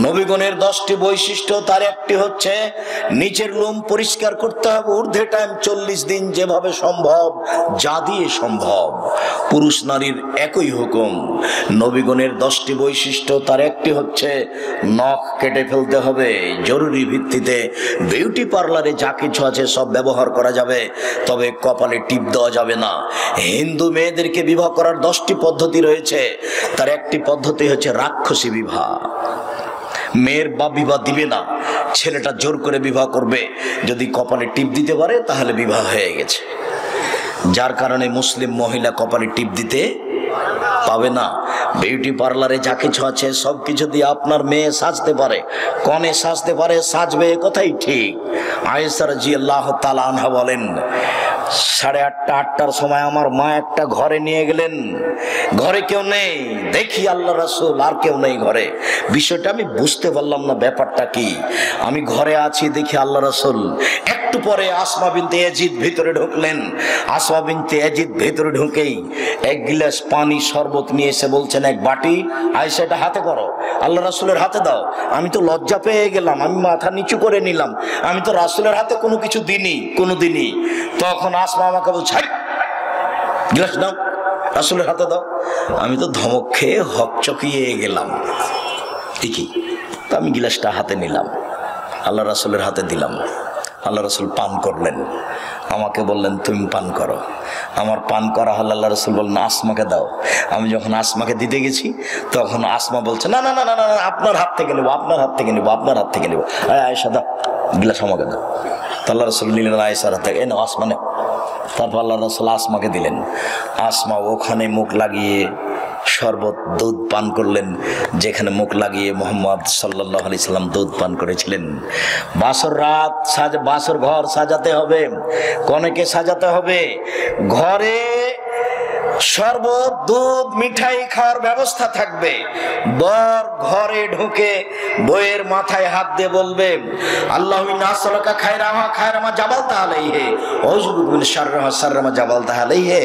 নবীগণের 10টি বৈশিষ্ট্য, তার একটি হচ্ছে নিচের লোম পরিষ্কার করতে হবে ঊর্ধ্বে টাইম 40 দিন, যেভাবে সম্ভব, যা দিয়ে সম্ভব। পুরুষ নারীর একই হুকুম। নবীগণের 10টি বৈশিষ্ট্য, তার একটি হচ্ছে নখ কেটে ফেলতে হবে। জরুরি ভিত্তিতে বিউটি পার্লারে যা কিছু আছে সব ব্যবহার করা যাবে, তবে কপালে টিপ দেওয়া যাবে না। হিন্দু মেয়েদেরকে বিবাহ করার 10টি পদ্ধতি রয়েছে, তার একটি পদ্ধতি হচ্ছে রাক্ষসী বিবাহ। মেয়ের বাপ বিবাহ দিবে না, ছেলেটা জোর করে বিবাহ করবে। যদি কপালে টিপ দিতে পারে তাহলে বিবাহ হয়ে গেছে। যার কারণে মুসলিম মহিলা কপালে টিপ দিতে পাবে না। বিউটি পার্লারে যা কিছু আছে সব কিছু দিয়ে আপনার মেয়ে সাজতে পারে, কনে সাজতে পারে, সাজবে, কথাই ঠিক। আয়েশা রাদিয়াল্লাহু তাআলা আনহা বলেন, 8:30 8টার সময় আমার মা একটা ঘরে নিয়ে গেলেন। ঘরে কেউ নেই, দেখি আল্লাহ রাসূল আর কেউ নেই ঘরে। বিষয়টা আমি বুঝতে পারলাম না ব্যাপারটা কি। আমি ঘরে আছি, দেখি আল্লাহ রাসূল। একটু পরে আসমা বিনতে ইয়াজিদ ভিতরে ঢুকলেন। আসমা বিনতে ইয়াজিদ ভিতরে ঢুকেই এক গ্লাস পানি শরবত নিয়ে এসে বলছেন, এক বাটি, আয়েশা এটা হাতে করো, আল্লাহ রাসূলের হাতে দাও। আমি তো লজ্জা পেয়ে গেলাম, আমি মাথা নিচু করে নিলাম, আমি তো রাসূলের হাতে কোনো কিছু দিইনি কোনোদিনই। তখন আসমা আমাকে বলছে, গ্লাস দাও, রাসূলের হাতে দাও। আমি তো ধমক খেয়ে হকচকিয়ে গেলাম। ঠিকই তো আমি গ্লাসটা হাতে নিলাম, আল্লাহ রাসূলের হাতে দিলাম। আল্লাহ রাসূল পান করলেন, আমাকে বললেন তুমি পান করো। আমার পান করা হল, আল্লাহ রাসূল বললেন আসমাকে দাও। আমি যখন আসমাকে দিতে গেছি তখন আসমা বলছে, না না না না না, আপনার হাত থেকে নেবো, আপনার হাত থেকে নেবো, আপনার হাত থেকে নেবো। আয়েশা দাও, গ্লাস আমাকে দাও। তো আল্লাহ রাসূল নিলেন আয়েশার হাত থেকে, এ নাও আসমা নাও। তারপর আল্লাহ রাসূল আসমাকে দিলেন। আসমা ওখানে মুখ লাগিয়ে শরবত দুধ পান করলেন, যেখানে মুখ লাগিয়ে মুহাম্মদ সাল্লাল্লাহু আলাইহি সাল্লাম দুধ পান করেছিলেন। বাসর রাত বাসর ঘর সাজাতে হবে, কনেকে সাজাতে হবে। ঘরে শরবত দুধ মিঠাই খাওয়ার ব্যবস্থা থাকবে। বর ঘরে ঢুকে বইয়ের মাথায় হাত দিয়ে বলবে, আল্লাহুম্মা আসআলুকা খায়রাহা খায়রামা জাবালতা আলাইহি ওয়া আউযুবিকা মিন শাররিহা শাররামা জাবালতা আলাইহি।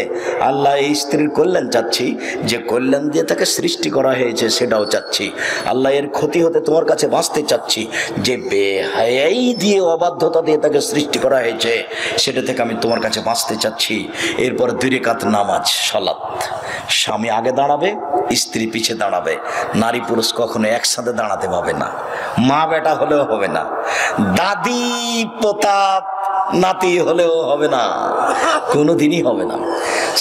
আল্লাহ এই স্ত্রীর কল্যাণ চাচ্ছি, যে কল্যাণ দিয়ে তাকে সৃষ্টি করা হয়েছে সেটাও চাচ্ছি। আল্লাহ এর ক্ষতি হতে তোমার কাছে বাঁচতে চাচ্ছি, যে বেহায়াই দিয়ে অবাধ্যতা দিয়ে তাকে সৃষ্টি করা হয়েছে সেটা থেকে আমি তোমার কাছে বাঁচতে চাচ্ছি। এরপর 2 রাকাত নামাজ সালাত, স্বামী আগে দাঁড়াবে, স্ত্রী পিছে দাঁড়াবে। নারী পুরুষ কখনো একসাথে দাঁড়াতে পাবে না, মা বেটা হলেও হবে না, দাদি পোতা নাতি হলেও হবে না, কোনোদিনই হবে না।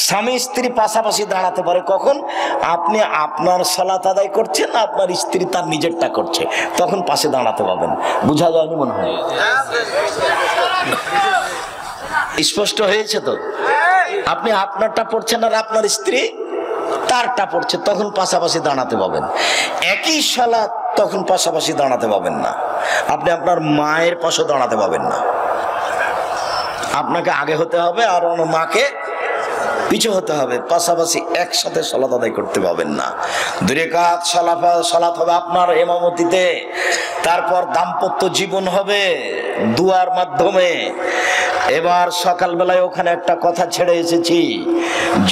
স্বামী স্ত্রী পাশাপাশি দাঁড়াতে পারে কখন? আপনি আপনার সালাত আদায় করছেন, আপনার স্ত্রী তার নিজেরটা করছে, তখন পাশে দাঁড়াতে পাবেন। বুঝা যায়নি মনে হয়? স্পষ্ট হয়েছে তো? আপনি আপনারটা পড়ছেন আর আপনার স্ত্রী তারটা পড়ছে, তখন পাশাপাশি দাঁড়াতে পাবেন। একই সালাত, তখন পাশাপাশি দাঁড়াতে পাবেন না। আপনি আপনার মায়ের পাশে দাঁড়াতে পাবেন না, আপনাকে আগে হতে হবে আর ওনার মাকে পিছু হতে হবে, পাশাপাশি একসাথে সালাত আদায় করতে পাবেন না। 2 রাকাত সালাত হবে আপনার ইমামতিতে। তারপর দাম্পত্য জীবন হবে দুয়ার মাধ্যমে। এবার সকালবেলায় ওখানে একটা কথা ছেড়ে এসেছি,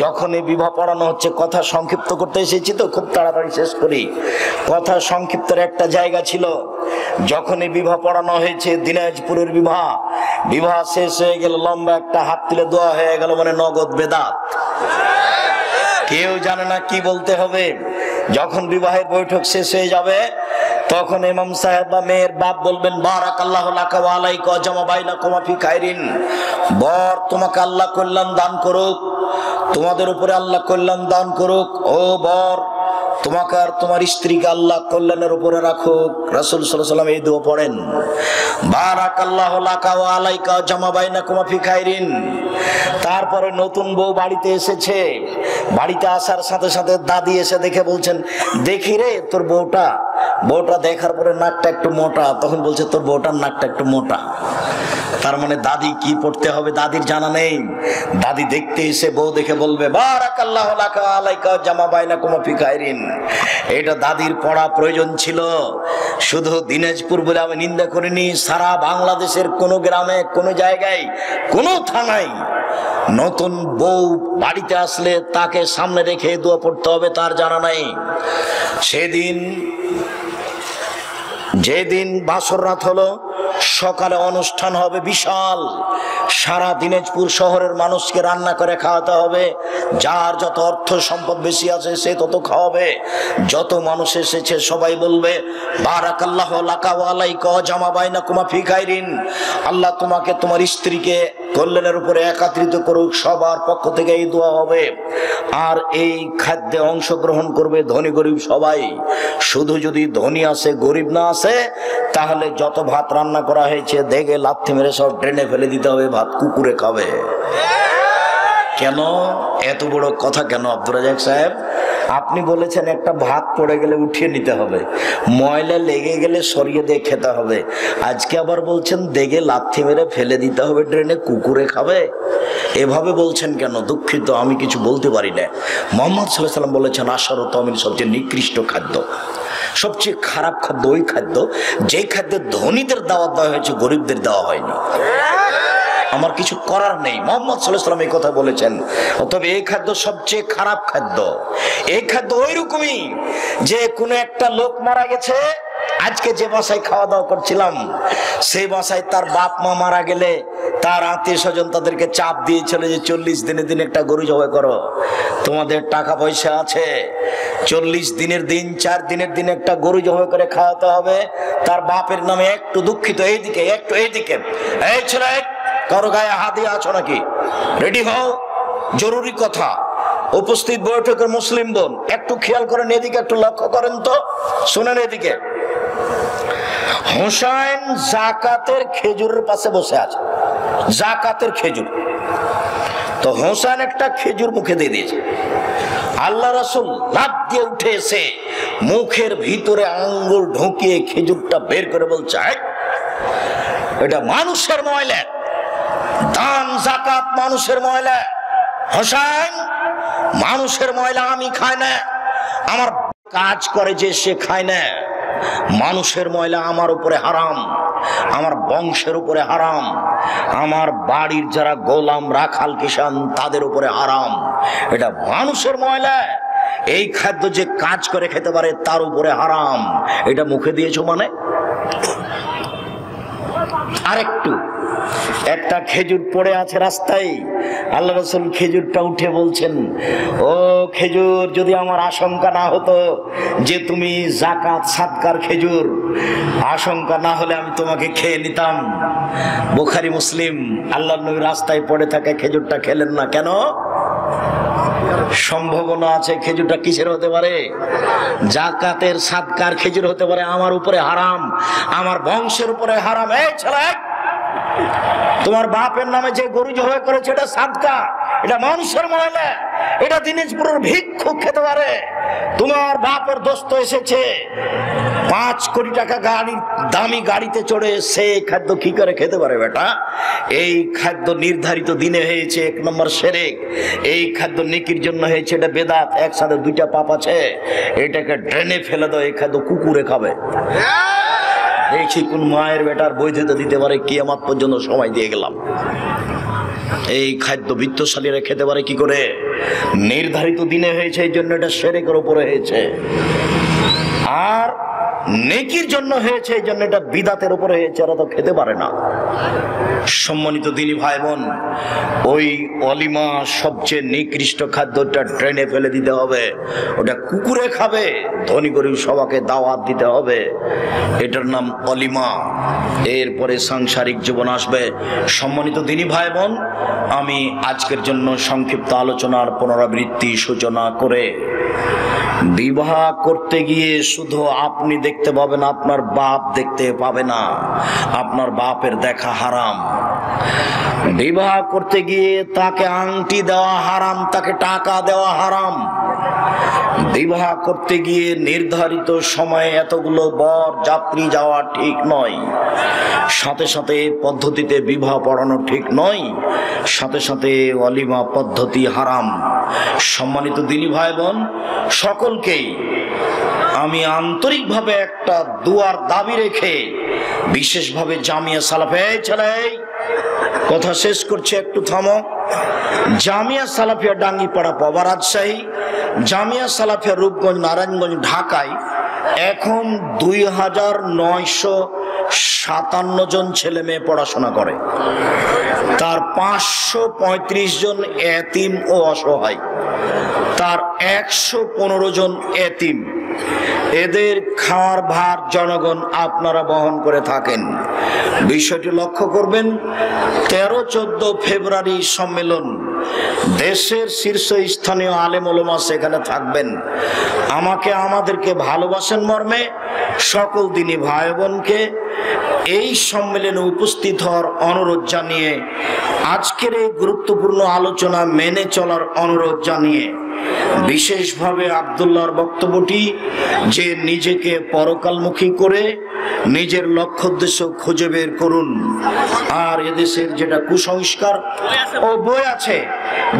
যখনই বিবাহ পড়ানো হচ্ছে, কথা সংক্ষিপ্ত করতে এসেছি তো খুব তাড়াতাড়ি শেষ করি। কথা সংক্ষিপ্তের একটা জায়গা ছিল, যখনই বিবাহ পড়ানো হয়েছে, দিনাজপুরের বিবাহ শেষ হয়ে গেল, লম্বা একটা হাত তুলে দোয়া হয়ে গেল, মানে নগদ বেদাত, কেউ জানে না কি বলতে হবে। যখন বিবাহের বৈঠক শেষ হয়ে যাবে তখন ইমাম সাহেব বা মেয়ের বাপ বলবেন, বারাকাল্লাহু লাকা ওয়া আলাইকা ওয়া জামা বাইনাকুমা ফি খাইরিন। বর তোমাকে আল্লাহ কল্যাণ দান করুক, তোমাদের উপরে আল্লাহ কল্যাণ দান করুক। ও বর, তোমাকে আর তোমার স্ত্রীকে আল্লাহ কল্যাণের উপরে রাখুক। রাসূল সাল্লাল্লাহু আলাইহি সাল্লাম এই দোয়া পড়েন, বারাকাল্লাহু লাকা ওয়া আলাইকা ওয়া জামা বাইনাকুমা ফি খাইরিন। তারপরে নতুন বউ বাড়িতে এসেছে, বাড়িতে আসার সাথে সাথে দাদি এসে দেখে বলছেন, দেখি রে তোর বউটা দেখার পরে নাকটা একটু মোটা। তখন বলছে, তোর বউটার নাকটা একটু মোটা। তার মানে দাদি কি পড়তে হবে দাদির জানা নেই। দাদি দেখতে এসে বউ দেখে বলবে, বারাকাল্লাহু লাকা ওয়া আলাইকা জামা বাইনাকুমা ফি খাইরিন। এটা দাদির পড়া প্রয়োজন ছিল। শুধু দিনাজপুর বলে আমি নিন্দা করিনি, সারা বাংলাদেশের কোনো গ্রামে, কোনো জায়গায়, কোনো থানায় নতুন বউ বাড়িতে আসলে তাকে সামনে রেখে দোয়া পড়তে হবে তার জানা নাই। যেদিন বাসর রাত হলো, সকালে অনুষ্ঠান হবে বিশাল। সারা দিনাজপুর শহরের মানুষকে রান্না করে খাওয়াতে হবে। যার যত অর্থ সম্পদ বেশি আছে সে তত খাওয়াবে। যত মানুষ এসেছে সবাই বলবে, বারাকাল্লাহু লাকা ওয়া আলাইকা ওয়া জামা বাইনাকুমা ফি খাইরিন। আল্লাহ তোমাকে তোমার স্ত্রীকে কল্যাণের উপরে একত্রিত করুক। সবার পক্ষ থেকে এই দোয়া হবে। আর এই খাদ্যে অংশগ্রহণ করবে ধনী গরিব সবাই। শুধু যদি ধনী আসে গরিব না আসে, তাহলে যত ভাত রান্না করা হয়েছে দেখে লাথি মেরে সব ট্রেনে ফেলে দিতে হবে, ভাত কুকুরে খাবে। কেন এত বড় কথা কেন আব্দুর রাজ্জাক সাহেব? আপনি বলেছেন একটা ভাত পড়ে গেলে উঠিয়ে নিতে হবে, ময়লা লেগে গেলে সরিয়ে দিয়ে খেতে হবে। আজকে আবার বলছেন দেখে লাথি মেরে ফেলে দিতে হবে, ট্রেনে কুকুরে খাবে। এভাবে বলছেন কেন? দুঃখিত, আমি কিছু বলতে পারি না। মুহাম্মদ সাল্লাল্লাহু আলাইহি ওয়াসাল্লাম বলেছেন আশারু তামিন, সবচেয়ে নিকৃষ্ট খাদ্য, সবচেয়ে খারাপ খাদ্য ওই খাদ্য যেই খাদ্যে ধনীদের দাওয়াত দেওয়া হয়েছে, গরিবদের দেওয়া হয়নি। আমার কিছু করার নেই, মুহাম্মদ সাল্লাল্লাহু আলাইহি ওয়াসাল্লাম এই কথা বলেছেন। তবে এই খাদ্য সবচেয়ে খারাপ খাদ্য। এই খাদ্য ওই রকমই যে কোনো একটা লোক মারা গেছে, আজকে যে বাসায় খাওয়া দাওয়া করছিলাম সেই বাসায় তার বাপ মা মারা গেলে তার আত্মীয় স্বজন তাদেরকে চাপ দিয়েছিল যে 40 দিনের দিন একটা গরু জবাই করো, তোমাদের টাকা পয়সা আছে, 40 দিনের দিন 4 দিনের দিন একটা গরু জবাই করে খাওয়াতে হবে। তার বাপের নামে একটু দুঃখিত, এইদিকে একটু এইদিকে, এই ছেলে কারো গায়ে হাত দিয়ে আছো নাকি? রেডি হও, জরুরি কথা। উপস্থিত বৈঠকের মুসলিম বোন একটু খেয়াল করেন, এদিকে একটু লক্ষ্য করেন তো, শুনেন এদিকে। হোসাইন জাকাতের খেজুরের পাশে বসে আছে, জাকাতের খেজুর। তো হোসাইন একটা খেজুর মুখে দিয়ে দিয়েছে। আল্লাহ রাসূল লাফ দিয়ে উঠে এসে মুখের ভিতরে আঙ্গুল ঢুকিয়ে খেজুরটা বের করে বলছে, এটা মানুষের ময়লা, দান যাকাত মানুষের ময়লা। হোসাইন, মানুষের ময়লা আমি খাই না, আমার কাজ করে যে সে খায় না। মানুষের ময়লা আমার উপরে হারাম, আমার বংশের উপরে হারাম, আমার বাড়ির যারা গোলাম রাখাল কিষান তাদের উপরে হারাম। এটা মানুষের ময়লা, এই খাদ্য যে কাজ করে খেতে পারে তার উপরে হারাম। এটা মুখে দিয়েছো মানে? আরেকটু, একটা খেজুর পড়ে আছে রাস্তায়, আল্লাহ রাসূল খেজুরটা উঠে বলছেন, ও খেজুর, যদি আমার আশঙ্কা না হতো যে তুমি যাকাত সাদকার খেজুর, আশঙ্কা না হলে আমি তোমাকে খেয়ে নিতাম। বুখারী মুসলিম। আল্লাহর নবী রাস্তায় পড়ে থাকে খেজুরটা খেলেন না কেন? সম্ভাবনা আছে খেজুরটা কিসের হতে পারে? যাকাতের সাদকার খেজুর হতে পারে। আমার উপরে হারাম, আমার বংশের উপরে হারাম। এই ছেলে, তোমার বাপের নামে যে গরু জবাই করেছে এটা সাদকা, এটা মানুষের ময়লা, এটা দিনাজপুরের ভিক্ষুক খেতে পারে। তোমার বাপের দোস্ত এসেছে 5 কোটি টাকা দামি গাড়িতে চড়ে, সে খাদ্য কি করে খেতে পারে বেটা? এই খাদ্য নির্ধারিত দিনে হয়েছে 1 নম্বর শিরক, এই খাদ্য নেকির জন্য হয়েছে, এটা বেদাত, একসাথে 2টা পাপ আছে। এটাকে ড্রেনে ফেলে দাও, এই খাদ্য কুকুরে খাবে। দেখি কোন মায়ের বেটার বৈধতা দিতে পারে, কিয়ামত পর্যন্ত সময় দিয়ে গেলাম। এই খাদ্য বিত্তশালীরা খেতে পারে কি করে? নির্ধারিত দিনে হয়েছে, এই জন্য এটা শিরকের উপরে হয়েছে। আর নেকির জন্য হয়েছে, এই জন্য এটা বিদাতের উপরে হয়েছে, এরা তো খেতে পারে না। সম্মানিত দিনী ভাই বোন, ওই অলিমা সবচেয়ে নিকৃষ্ট খাদ্যটা ট্রেনে ফেলে দিতে হবে, ওটা কুকুরে খাবে। ধনী গরিব সবাইকে দাওয়াত দিতে হবে, এটার নাম অলিমা। এরপরে সাংসারিক জীবন আসবে। সম্মানিত দিনী ভাই বোন, আমি আজকের জন্য সংক্ষিপ্ত আলোচনার পুনরাবৃত্তি সূচনা করে, বিবাহ করতে গিয়ে শুধু আপনি দেখতে পাবেন, আপনার বাপ দেখতে পাবে না। আপনার বাপের দেখা হারাম। বিবাহ করতে গিয়ে তাকে আংটি দেওয়া হারাম, তাকে টাকা দেওয়া হারাম। বিবাহ করতে গিয়ে নির্ধারিত সময়ে এতগুলো বর যাত্রী যাওয়া ঠিক নয়। সাথে সাথে পদ্ধতিতে বিবাহ পড়ানো ঠিক নয়, সাথে সাথে ওয়ালিমা পদ্ধতি হারাম। সম্মানিত দিনী ভাই বোন, সকলকেই আমি আন্তরিকভাবে একটা দুয়ার দাবি রেখে বিশেষভাবে জামিয়া সালাফিয়া, ছেলে কথা শেষ করছে, একটু থামো। জামিয়া সালাফিয়া ডাঙ্গিপাড়া পাবা রাজশাহী, জামিয়া সালাফিয়া রূপগঞ্জ নারায়ণগঞ্জ ঢাকায় এখন 2957 জন ছেলে মেয়ে পড়াশোনা করে। তার 535 জন এতিম ও অসহায়, তার 115 জন এতিম। এদের খাওয়ার ভার জনগণ আপনারা বহন করে থাকেন। বিষয়টি লক্ষ্য করবেন। 13-14 ফেব্রুয়ারি সম্মেলন, দেশের শীর্ষস্থানীয় আলেম ওলামা সেখানে থাকবেন। আমাদেরকে ভালোবাসেন মর্মে সকল দিনী ভাই বোনকে এই সম্মেলনে উপস্থিত হওয়ার অনুরোধ জানিয়ে, আজকের এই গুরুত্বপূর্ণ আলোচনা মেনে চলার অনুরোধ জানিয়ে, বিশেষভাবে আব্দুল্লাহর বক্তব্যটি যে নিজেকে পরকালমুখী করে নিজের লক্ষ্য উদ্দেশ্য খুঁজে বের করুন। আর এদেশের যেটা কুসংস্কার ও বই আছে,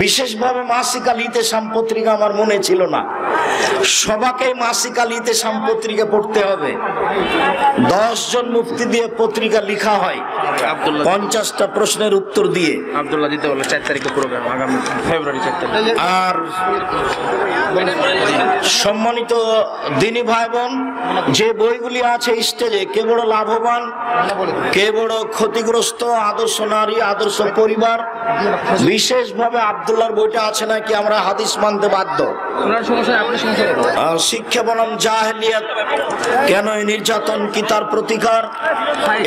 বিশেষভাবে মাসিক আল ইতেসাম পত্রিকা আমার মনে ছিল না, সবাকে মাসিক আল ইতেসাম পত্রিকা পড়তে হবে। 10 জন মুফতি দিয়ে পত্রিকা লিখা হয়, 50টা প্রশ্নের উত্তর দিয়ে। আব্দুল্লাহ দিতে বলে 4 তারিখে প্রোগ্রাম, আগামী ফেব্রুয়ারি 4 তারিখ। আর সম্মানিত দিনী ভাই বোন, যে বইগুলি আছে স্টেজে, কে বড় লাভবান, কে বড় ক্ষতিগ্রস্ত, আদর্শ নারী, আদর্শ পরিবার, বিশেষভাবে আব্দুল্লাহর বইটা আছে নাকি আমরা হাদিস মানতে বাধ্য। শিক্ষা বনাম জাহেলিয়াত, কেন এই নির্যাতন, কি তার প্রতিকার,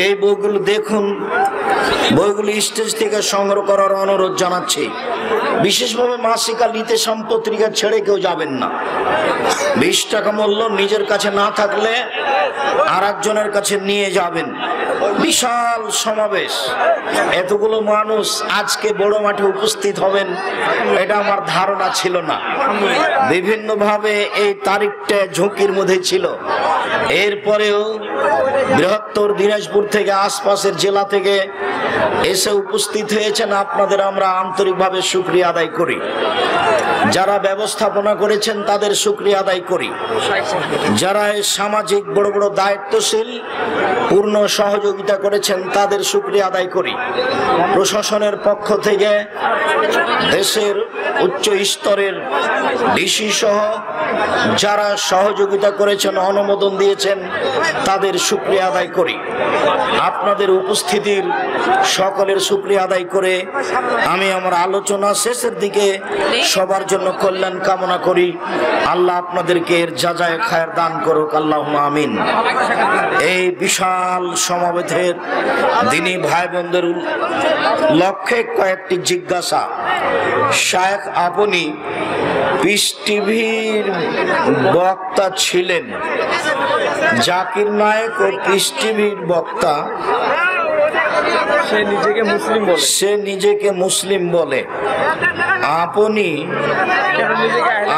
এই বইগুলো দেখুন। বইগুলি স্টেজ থেকে সংগ্রহ করার অনুরোধ জানাচ্ছি। বিশেষভাবে মাসিক আল ইতেসাম পত্রিকা ছেড়ে কেউ যাবেন না। 20 টাকা মূল্য, নিজের কাছে না থাকলে আর একজনের কাছে নিয়ে যাবেন। বিশাল সমাবেশ, এতগুলো মানুষ আজকে বড় মাঠে উপস্থিত হবেন এটা আমার ধারণা ছিল না। বিভিন্নভাবে এই তারিখটা ঝুঁকির মধ্যে ছিল। এরপরেও বৃহত্তর দিনাজপুর থেকে, আশপাশের জেলা থেকে এসে উপস্থিত হয়েছেন, আপনাদের আমরা আন্তরিকভাবে শুকরিয়া আদায় করি। যারা ব্যবস্থাপনা করেছেন তাদের শুকরিয়া আদায় করি। যারা এই সামাজিক বড় বড় দায়িত্বশীল পূর্ণ সহযোগিতা করেছেন তাদের শুকরিয়া আদায় করি। প্রশাসনের পক্ষ থেকে দেশের উচ্চ স্তরের ডিসি সহ যারা সহযোগিতা করেছেন, অনুমোদন দিয়েছেন, তাদের শুকরিয়া আদায় করি। আপনাদের উপস্থিতির সকলের শুকরিয়া আদায় করে আমি আমার আলোচনা শেষের দিকে সবার জন্য কল্যাণ কামনা করি। আল্লাহ আপনাদেরকে এর যাজায় খায়ের দান করুক, আল্লাহুম্মা আমিন। এই বিশাল সমাবেশের দিনী ভাই বোনদের লক্ষ্যে কয়েকটি জিজ্ঞাসা। শায়েখ আপনি পিস টিভির বক্তা ছিলেন, জাকির নায়েক ও পিস টিভির বক্তা, সে নিজেকে মুসলিম বলে,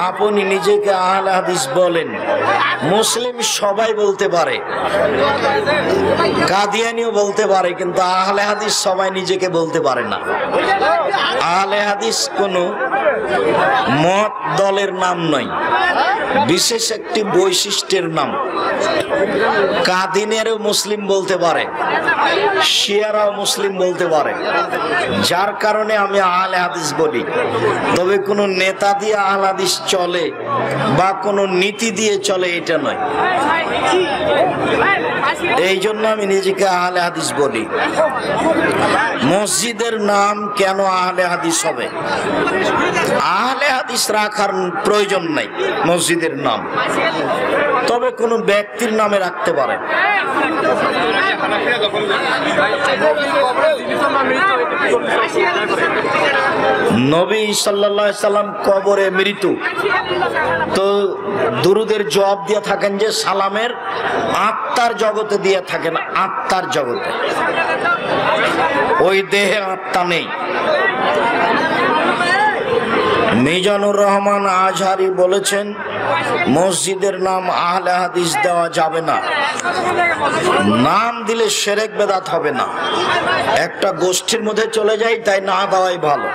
আপনি নিজেকে আহলে হাদিস বলেন। মুসলিম সবাই বলতে পারে, কাদিয়ানিও বলতে পারে, কিন্তু আহলে হাদিস সবাই নিজেকে বলতে পারে না। আহলে হাদিস কোনো মত দলের নাম নয়, বিশেষ একটি বৈশিষ্ট্যের নাম। কাদিনেরও মুসলিম বলতে পারে, শিয়ারাও মুসলিম বলতে পারে, যার কারণে আমি আহলে হাদিস বলি। তবে কোনো নেতা দিয়ে আহলে হাদিস চলে বা কোনো নীতি দিয়ে চলে এটা নয়। এই জন্য আমি নিজেকে আহলে হাদিস বলি। মসজিদের নাম কেন আহলে হাদিস হবে? আহলে হাদিস রাখার প্রয়োজন নাই মসজিদের নাম, তবে কোনো ব্যক্তির নামে রাখতে পারে। নবী সাল্লাল্লাহু আলাইহি সাল্লাম কবরে মৃত্যু, তো দুরুদের জবাব দিয়ে থাকেন যে সালামের আত্মার জগতে দিয়ে থাকেন, আত্মার জগতে, ওই দেহে আত্মা নেই। মিজানুর রহমান আজহারি বলেছেন মসজিদের নাম আহলে হাদিস দেওয়া যাবে না, নাম দিলে শিরক বেদাত হবে না। একটা গোষ্ঠীর মধ্যে চলে যায়, তাই না দেওয়াই ভালো।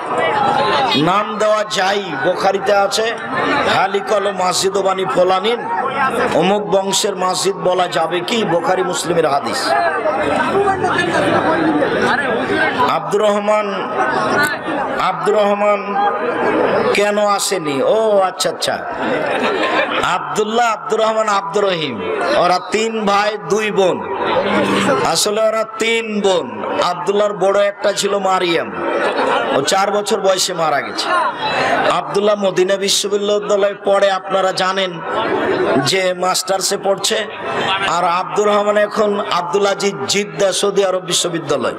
নাম দেওয়া যায়, বুখারীতে আছে হালিকল মসজিদ বানি ফলানিন, অমুক বংশের মসজিদ বলা যাবে কি? বুখারী মুসলিমের হাদিস। আব্দুর রহমান কেন আসেনি? ও আচ্ছা আচ্ছা, আব্দুল্লাহ, আব্দুর রহমান, আব্দুর রহিম, ওরা 3 ভাই 2 বোন। আসলে ওরা 3 বোন। আব্দুল্লাহর বড় একটা ছিল মারিয়াম, ও 4 বছর বয়সে মারা গেছে। আব্দুল্লাহ মদিনা বিশ্ববিদ্যালয়ে পড়ে, আপনারা জানেন যে মাস্টার্সে পড়ছে। আর আব্দুর রহমান এখন আব্দুল আজিজ জিদ্দা সৌদি আরব বিশ্ববিদ্যালয়।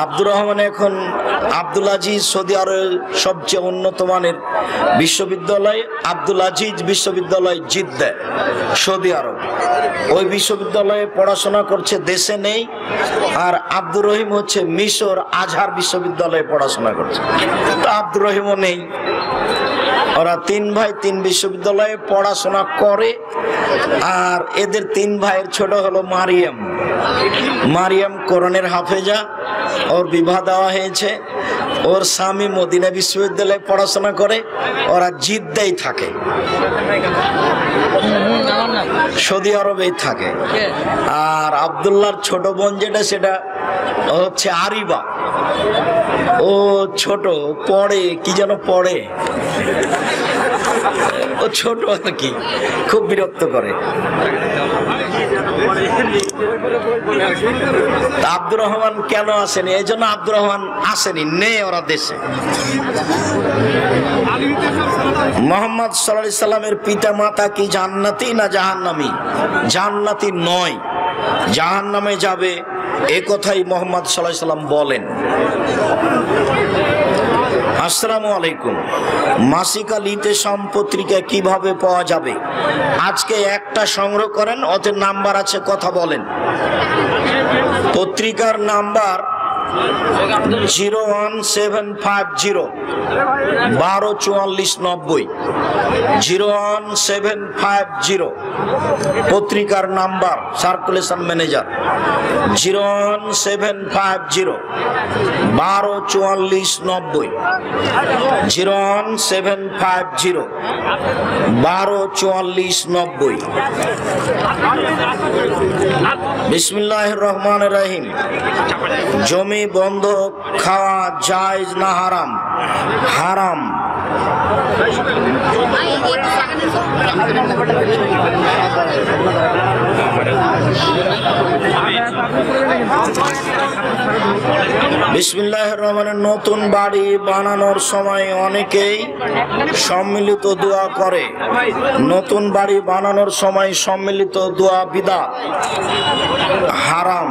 আব্দুর রহমান এখন আব্দুল আজিজ সৌদি আরবের সবচেয়ে উন্নত মানের বিশ্ববিদ্যালয় আব্দুল আজিজ বিশ্ববিদ্যালয় জিদ্দা সৌদি আরব, ওই বিশ্ববিদ্যালয়ে পড়াশোনা করছে, দেশে নেই। আর আব্দুর রহিম হচ্ছে মিশর আজহার বিশ্ববিদ্যালয়ে পড়াশোনা করছে, তো আব্দুর রহিমও নেই। ওরা 3 ভাই 3 বিশ্ববিদ্যালয়ে পড়াশোনা করে। আর এদের 3 ভাইয়ের ছোট হলো মারিয়াম। মারিয়াম কোরআনের হাফেজা, ওর বিবাহ দেওয়া হয়েছে। ওর স্বামী মদিনা বিশ্ববিদ্যালয়ে পড়াশোনা করে, ওরা জিদ্দাই থাকে, সৌদি আরবেই থাকে। আর আব্দুল্লাহর ছোট বোন যেটা, সেটা হচ্ছে আরিবা। ও ছোট, পড়ে কি যেন পড়ে, ও ছোট আর কি, খুব বিরক্ত করে। আব্দুর রহমান কেন আসেনি? এই জন্য আব্দুর রহমান আসেনি, নেই ওরা দেশে। মোহাম্মদ সাল্লাল্লাহু আলাইহি সাল্লামের পিতা মাতা কি জান্নাতি না জাহান্নামী? জান্নাতি নয়, জাহান্নামে যাবে, এ কথাই মোহাম্মদ সাল্লাল্লাহু আলাইহি সাল্লাম বলেন। আসসালামু আলাইকুম। মাসিকা লিতেশম পত্রিকা কিভাবে পাওয়া যাবে? আজকে একটা সংগ্রহ করেন, ওতে নাম্বার আছে, কথা বলেন। পত্রিকার নাম্বার 01750 124490 01750। পত্রিকার নাম্বার, সার্কুলেশন ম্যানেজার 01750 124490 01750 124490। বিসমিল্লাহির রহমানির রহিম। জমি বন্ধক খাওয়া জায়েজ না হারাম? হারাম। বিসমিল্লাহির রহমানির। নতুন বাড়ি বানানোর সময় অনেকেই সম্মিলিত দোয়া করে। নতুন বাড়ি বানানোর সময় সম্মিলিত দোয়া বিদআত, হারাম।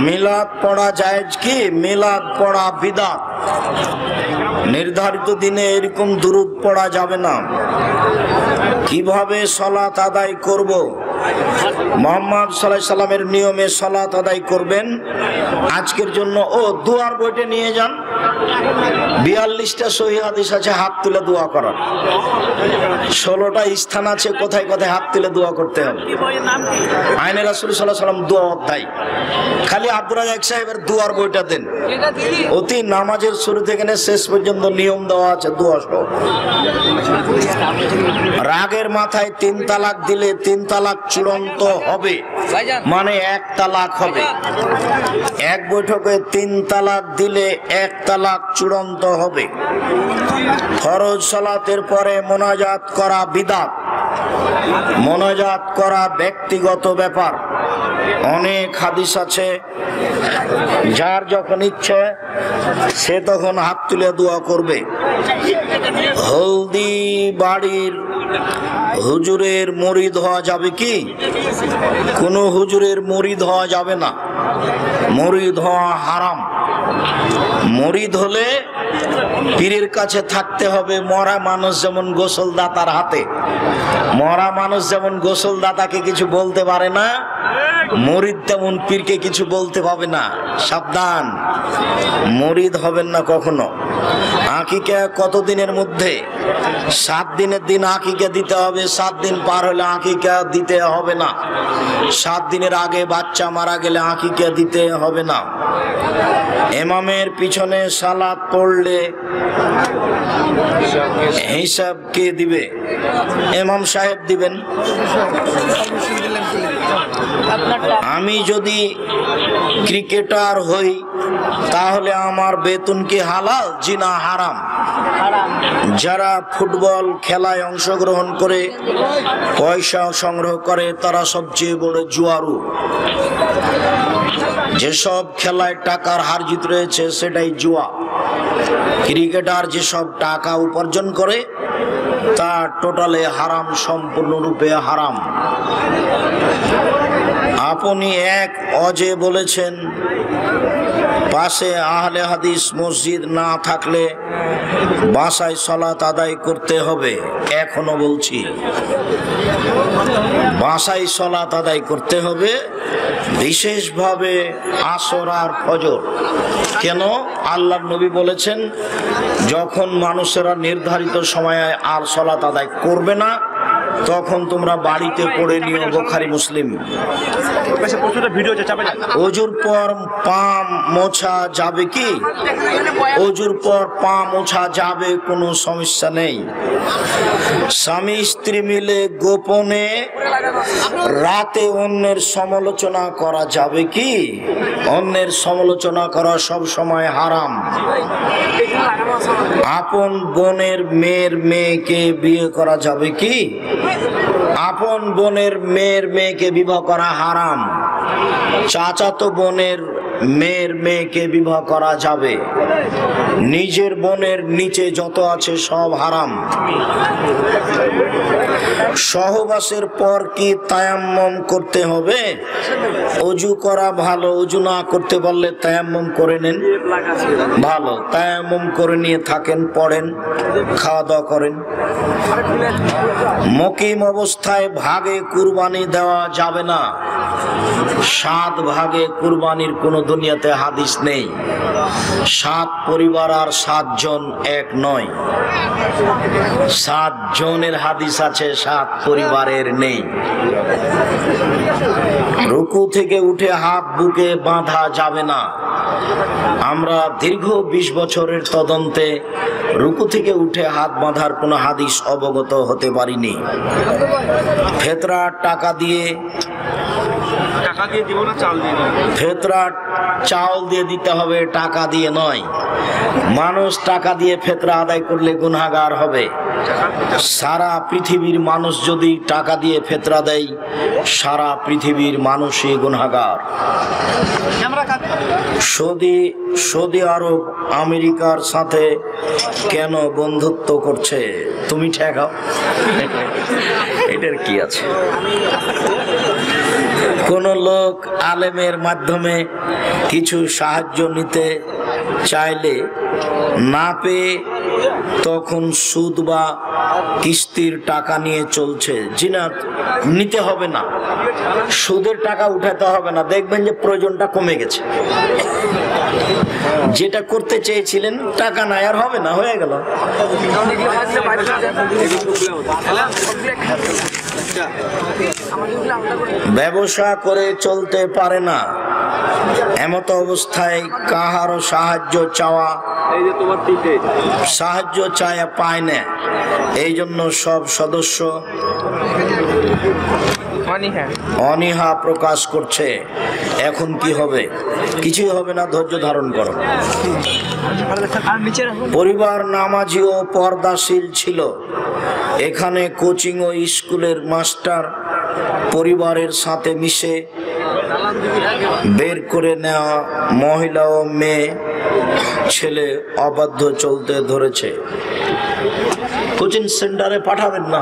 মিলাদ পড়া জায়েজ কি? মিলাদ পড়া বিদআত। নির্ধারিত দিনে এরকম দুরূদ পড়া যাবে না। কিভাবে সালাত আদায় করব? মুহাম্মদ সাল্লাল্লাহু আলাইহি সাল্লামের নিয়মে সালাত আদায় করবেন। আজকের জন্য দোয়ার বইটা নিয়ে যান, 42টা সহিহ হাদিস আছে হাত তুলে দোয়া করার, 16টা স্থান আছে কোথায় কোথায় হাত তুলে দোয়া করতে হবে। আইনে রাসূল সাল্লাল্লাহু আলাইহি সাল্লাম দোয়া অধ্যায়। খালি আব্দুর রাজ্জাক সাহেবের দোয়ার বইটা দেন, অতি নামাজের শুরু থেকে শেষ পর্যন্ত নিয়ম দেওয়া আছে দোয়া সহ। রাগের মাথায় 3 তালাক দিলে 3 তালাক চূড়ান্ত হবে, মানে 1 তালাক হবে। এক বৈঠকে 3 তালাক দিলে 1 তালাক চূড়ান্ত হবে। ফরজ সালাতের পরে মোনাজাত করা বিদআত। মোনাজাত করা ব্যক্তিগত ব্যাপার। অনেক হাদিস আছে, যার যখন ইচ্ছে সে তখন হাত তুলে দোয়া করবে। হলদি বাড়ির হুজুরের মুরিদ হওয়া যাবে কি? কোনো হুজুরের মুরিদ হওয়া যাবে না, মুরিদ হওয়া হারাম। মুরিদ হলে পীরের কাছে থাকতে হবে। মরা মানুষ যেমন গোসলদাতার হাতে, মরা মানুষ যেমন গোসলদাতাকে কিছু বলতে পারে না, মুরিদ তেমন পীরকে কিছু বলতে পাবে না। সাবধান, মুরিদ হবেন না কখনো। আকিকা কত দিনের মধ্যে? 7 দিনের দিন আকিকা দিতে হবে। 7 দিন পার হলে আকিকা দিতে হবে না। 7 দিনের আগে বাচ্চা মারা গেলে আকিকা দিতে হবে না। ইমামের পিছনে সালাত পড়লে হিসাব কে দিবে? ইমাম সাহেব দিবেন। আমি যদি ক্রিকেটার হই তাহলে আমার বেতন কি হালাল? জি না, হারাম। যারা ফুটবল খেলায় অংশগ্রহণ করে পয়সা সংগ্রহ করে তারা সবচেয়ে বড় জুয়ারু। যেসব খেলায় টাকার হার জিত রয়েছে সেটাই জুয়া। ক্রিকেটার যেসব টাকা উপার্জন করে তা টোটালে হারাম, সম্পূর্ণরূপে হারাম। আপনি এক অজে বলেছেন পাশে আহলে হাদিস মসজিদ না থাকলে বাসায় সালাত আদায় করতে হবে। এখনো বলছি, বাসায় সালাত আদায় করতে হবে, বিশেষভাবে আসর আর ফজর। কেন? আল্লাহর নবী বলেছেন, যখন মানুষেরা নির্ধারিত সময়ে আর সালাত আদায় করবে না, তখন তোমরা বাড়িতে পড়ে নিও। বুখারী মুসলিম। অজুর পর পা মোছা যাবে কি? অজুর পর পা মোছা যাবে, কোনো সমস্যা নেই। স্বামী স্ত্রী মিলে গোপনে রাতে অন্যের সমালোচনা করা যাবে কি? অন্যের সমালোচনা করা সব সময় হারাম। আপন বোনের মেয়েকে বিয়ে করা যাবে কি? আপন বোনের মেয়েকে বিবাহ করা হারাম। চাচাতো বোনের মেয়েকে বিবাহ করা যাবে। নিজের বোনের নিচে যত আছে সব হারাম। সহবাসের পর কি তায়াম্মম করতে হবে? অজু করা ভালো। অজু না করতে পারলে তায়াম্মম করে নেন, ভালো। তায়াম্মম করে নিয়ে থাকেন, পড়েন, খাওয়া দাওয়া করেন। মুকিম অবস্থায় ভাগে কুরবানি দেওয়া যাবে না। 7 ভাগে কুরবানির কোন দুনিয়াতে হাদিস নেই। 7 পরিবার আর 7 জন এক নয়। 7 জনের হাদিস আছে, 7 পরিবারের নেই। রুকু থেকে উঠে হাত বুকে বাঁধা যাবে না। আমরা দীর্ঘ 20 বছরের তদন্তে রুকু থেকে উঠে হাত বাঁধার কোনো হাদিস অবগত হতে পারিনি। ফেতরা টাকা দিয়ে দিব না, চাল দিয়ে দিব। ফেতরা চাল দিয়ে দিতে হবে, টাকা দিয়ে নয়। মানুষ টাকা দিয়ে ফেতরা আদায় করলে গুনাহগার হবে। সারা পৃথিবীর মানুষ যদি টাকা দিয়ে ফেতরা দেয়, সারা পৃথিবীর মানুষই গুনাহগার। সৌদি আরব আমেরিকার সাথে কেন বন্ধুত্ব করছে? তুমি ঠেকাও, এটার কি আছে? কোন লোক আলেমের মাধ্যমে কিছু সাহায্য নিতে চাইলে না পেয়ে তখন সুদ বা কিস্তির টাকা নিয়ে চলছে। জিনাত নিতে হবে না, সুদের টাকা উঠাতে হবে না, দেখবেন যে প্রয়োজনটা কমে গেছে। যেটা করতে চেয়েছিলেন টাকা নাই, আর হবে না, হয়ে গেল। ব্যবসা করে চলতে পারে না, এমত অবস্থায় কাহারও সাহায্য চায় পায় না। এই জন্য সব সদস্য অনীহা প্রকাশ করছে। এখন কি হবে? কিছুই হবে না, ধৈর্য ধারণ করো। পরিবার নামাজি ও পর্দাশীল ছিল। এখানে কোচিং ও স্কুলের মাস্টার পরিবারের সাথে মিশে বের করে নেওয়া মহিলা ও মেয়ে ছেলে অবাধ্য চলতে ধরেছে। কোচিং সেন্টারে পাঠাবেন না।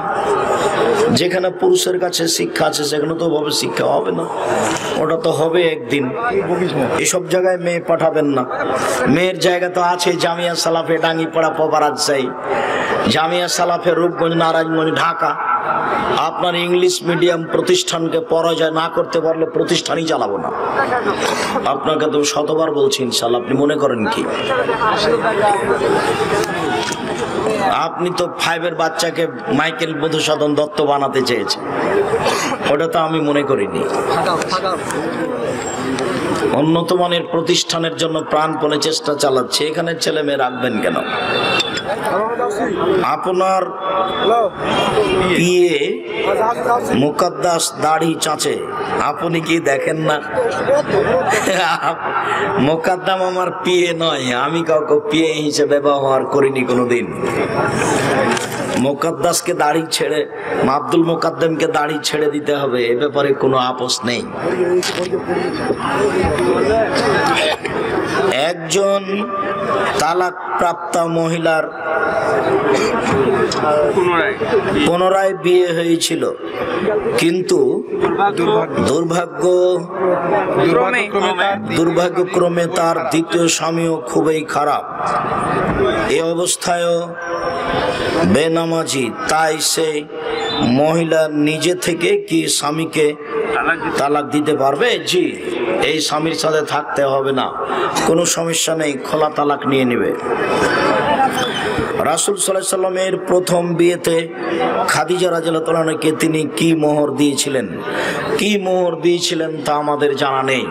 যেখানে পুরুষের কাছে শিক্ষা আছে সেখানে তো ভাবে শিক্ষা হবে না, ওটা তো হবে একদিন। এসব জায়গায় মেয়ে পাঠাবেন না। মেয়ের জায়গা তো আছে জামিয়া সালাফে ডাঙ্গিপাড়া পবারাজশাহী, জামিয়া সালাফে রূপগঞ্জ, নারায়ণগঞ্জ, ঢাকা। আপনার ইংলিশ মিডিয়াম প্রতিষ্ঠানকে পরাজয় না করতে পারলে প্রতিষ্ঠানই চালাবো না। আপনাকে তো শতবার বলছি, ইনশাল্লাহ। আপনি মনে করেন কি? আপনি তো 5-এর বাচ্চাকে মাইকেল মধুসূদন দত্ত বানাতে চেয়েছেন, ওটা তো আমি মনে করিনি। উন্নত মানের প্রতিষ্ঠানের জন্য প্রাণপণে চেষ্টা চালাচ্ছে, এখানে ছেলে মেয়ে রাখবেন কেন? আপনার পিয়ে মুকদ্দাস দাড়ি চাচে, আপনি কি দেখেন না? মোকাদ্দাম আমার পিয়ে নয়, আমি কাউকে পিয়ে হিসেবে ব্যবহার করিনি কোনোদিন। মোকাদ্দাসকে দাড়ি ছেড়ে, আব্দুল মোকাদ্দমকে দাড়ি ছেড়ে দিতে হবে, এ ব্যাপারে কোনো আপোষ নেই। একজন তালাক প্রাপ্তা মহিলার পুনরায় বিয়ে হয়েছিল, কিন্তু দুর্ভাগ্যক্রমে তার দ্বিতীয় স্বামীও খুবই খারাপ। এ অবস্থায়ও বেনামাজি, তাই সে মহিলা নিজে থেকে কি স্বামীকে তালাক দিতে পারবে? জি, এই স্বামীর সাথে থাকতে হবে না, কোনো সমস্যা নেই, খোলা তালাক নিয়ে নেবে। রাসূল সাল্লাল্লাহু আলাইহি সাল্লামের প্রথম বিয়েতে খাদিজা রাদিয়াল্লাহু আনহাকে তিনি কি মোহর দিয়েছিলেন, কি মোহর দিয়েছিলেন তা আমাদের জানা নেই।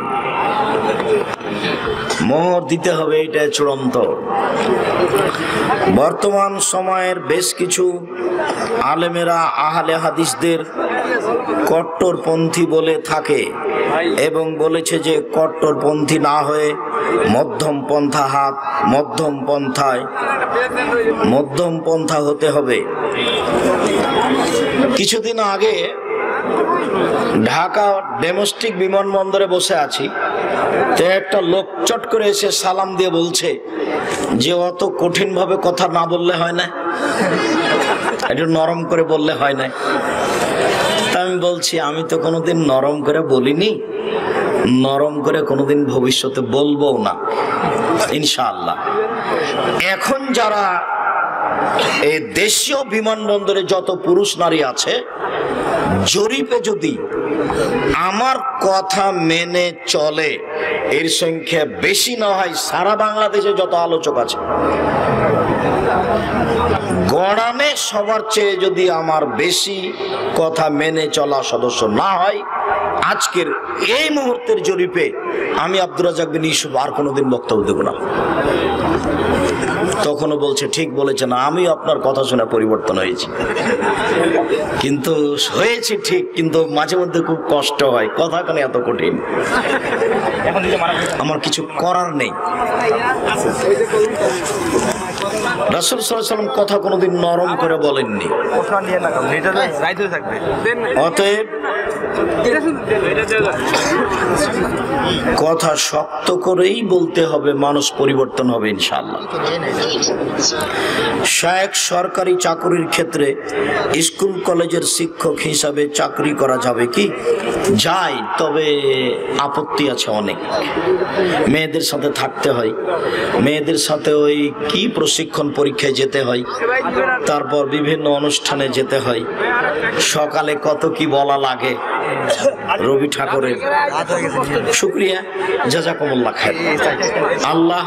মোহর দিতে হবে, এটা চূড়ান্ত। বর্তমান সময়ের বেশ কিছু আলেমেরা আহলে হাদিসদের কট্টরপন্থী বলে থাকে এবং বলেছে যে কট্টরপন্থী না হয়ে মধ্যম পন্থা হতে হবে। কিছুদিন আগে ঢাকা ডোমেস্টিক বিমানবন্দরে বসে আছি, তো একটা লোক চট করে এসে সালাম দিয়ে বলছে যে অত কঠিন ভাবে কথা না বললে হয় না, একটু নরম করে বললে হয় না। তা আমি বলছি আমি তো কোনোদিন নরম করে বলিনি, নরম করে কোনোদিন ভবিষ্যতে বলবো না ইনশাআল্লাহ। এখন যারা এই দেশীয় বিমানবন্দরে যত পুরুষ নারী আছে, জরিপে যদি আমার কথা মেনে চলে এর সংখ্যা বেশি না হয়, সারা বাংলাদেশে যত আলোচক আছে গড়ানে সবার চেয়ে যদি আমার বেশি কথা মেনে চলা সদস্য না হয়, আজকের এই মুহূর্তের জরিপে আমি আব্দুর রাজ্জাক বিন ইউসুফ আর কোনোদিন বক্তব্য দেব না। তখনও বলছে ঠিক বলেছে না, আমি আপনার কথা শুনে পরিবর্তন হয়েছি, কিন্তু হয়েছে ঠিক, কিন্তু মাঝে মধ্যে খুব কষ্ট হয়, কথা কেন এত কঠিন, আমার কিছু করার নেই। রাসূল সাল্লাল্লাহু আলাইহি ওয়াসাল্লাম কথা কোনোদিন নরম করে বলেননি। অতএব কথা শক্ত করেই বলতে হবে, মানুষ পরিবর্তন হবে ইনশাআল্লাহ। শায়েখ সরকারি চাকরির ক্ষেত্রে স্কুল কলেজের শিক্ষক হিসাবে চাকরি করা যাবে কি? যায়, তবে আপত্তি আছে অনেক। মেয়েদের সাথে থাকতে হয়, মেয়েদের সাথে ওই কি প্রশিক্ষণ পরীক্ষায় যেতে হয়, তারপর বিভিন্ন অনুষ্ঠানে যেতে হয়, সকালে কত কি বলা লাগে। রবি ঠাকুরের শুকরিয়া, জাযাকুমুল্লাহ খাইর। আল্লাহ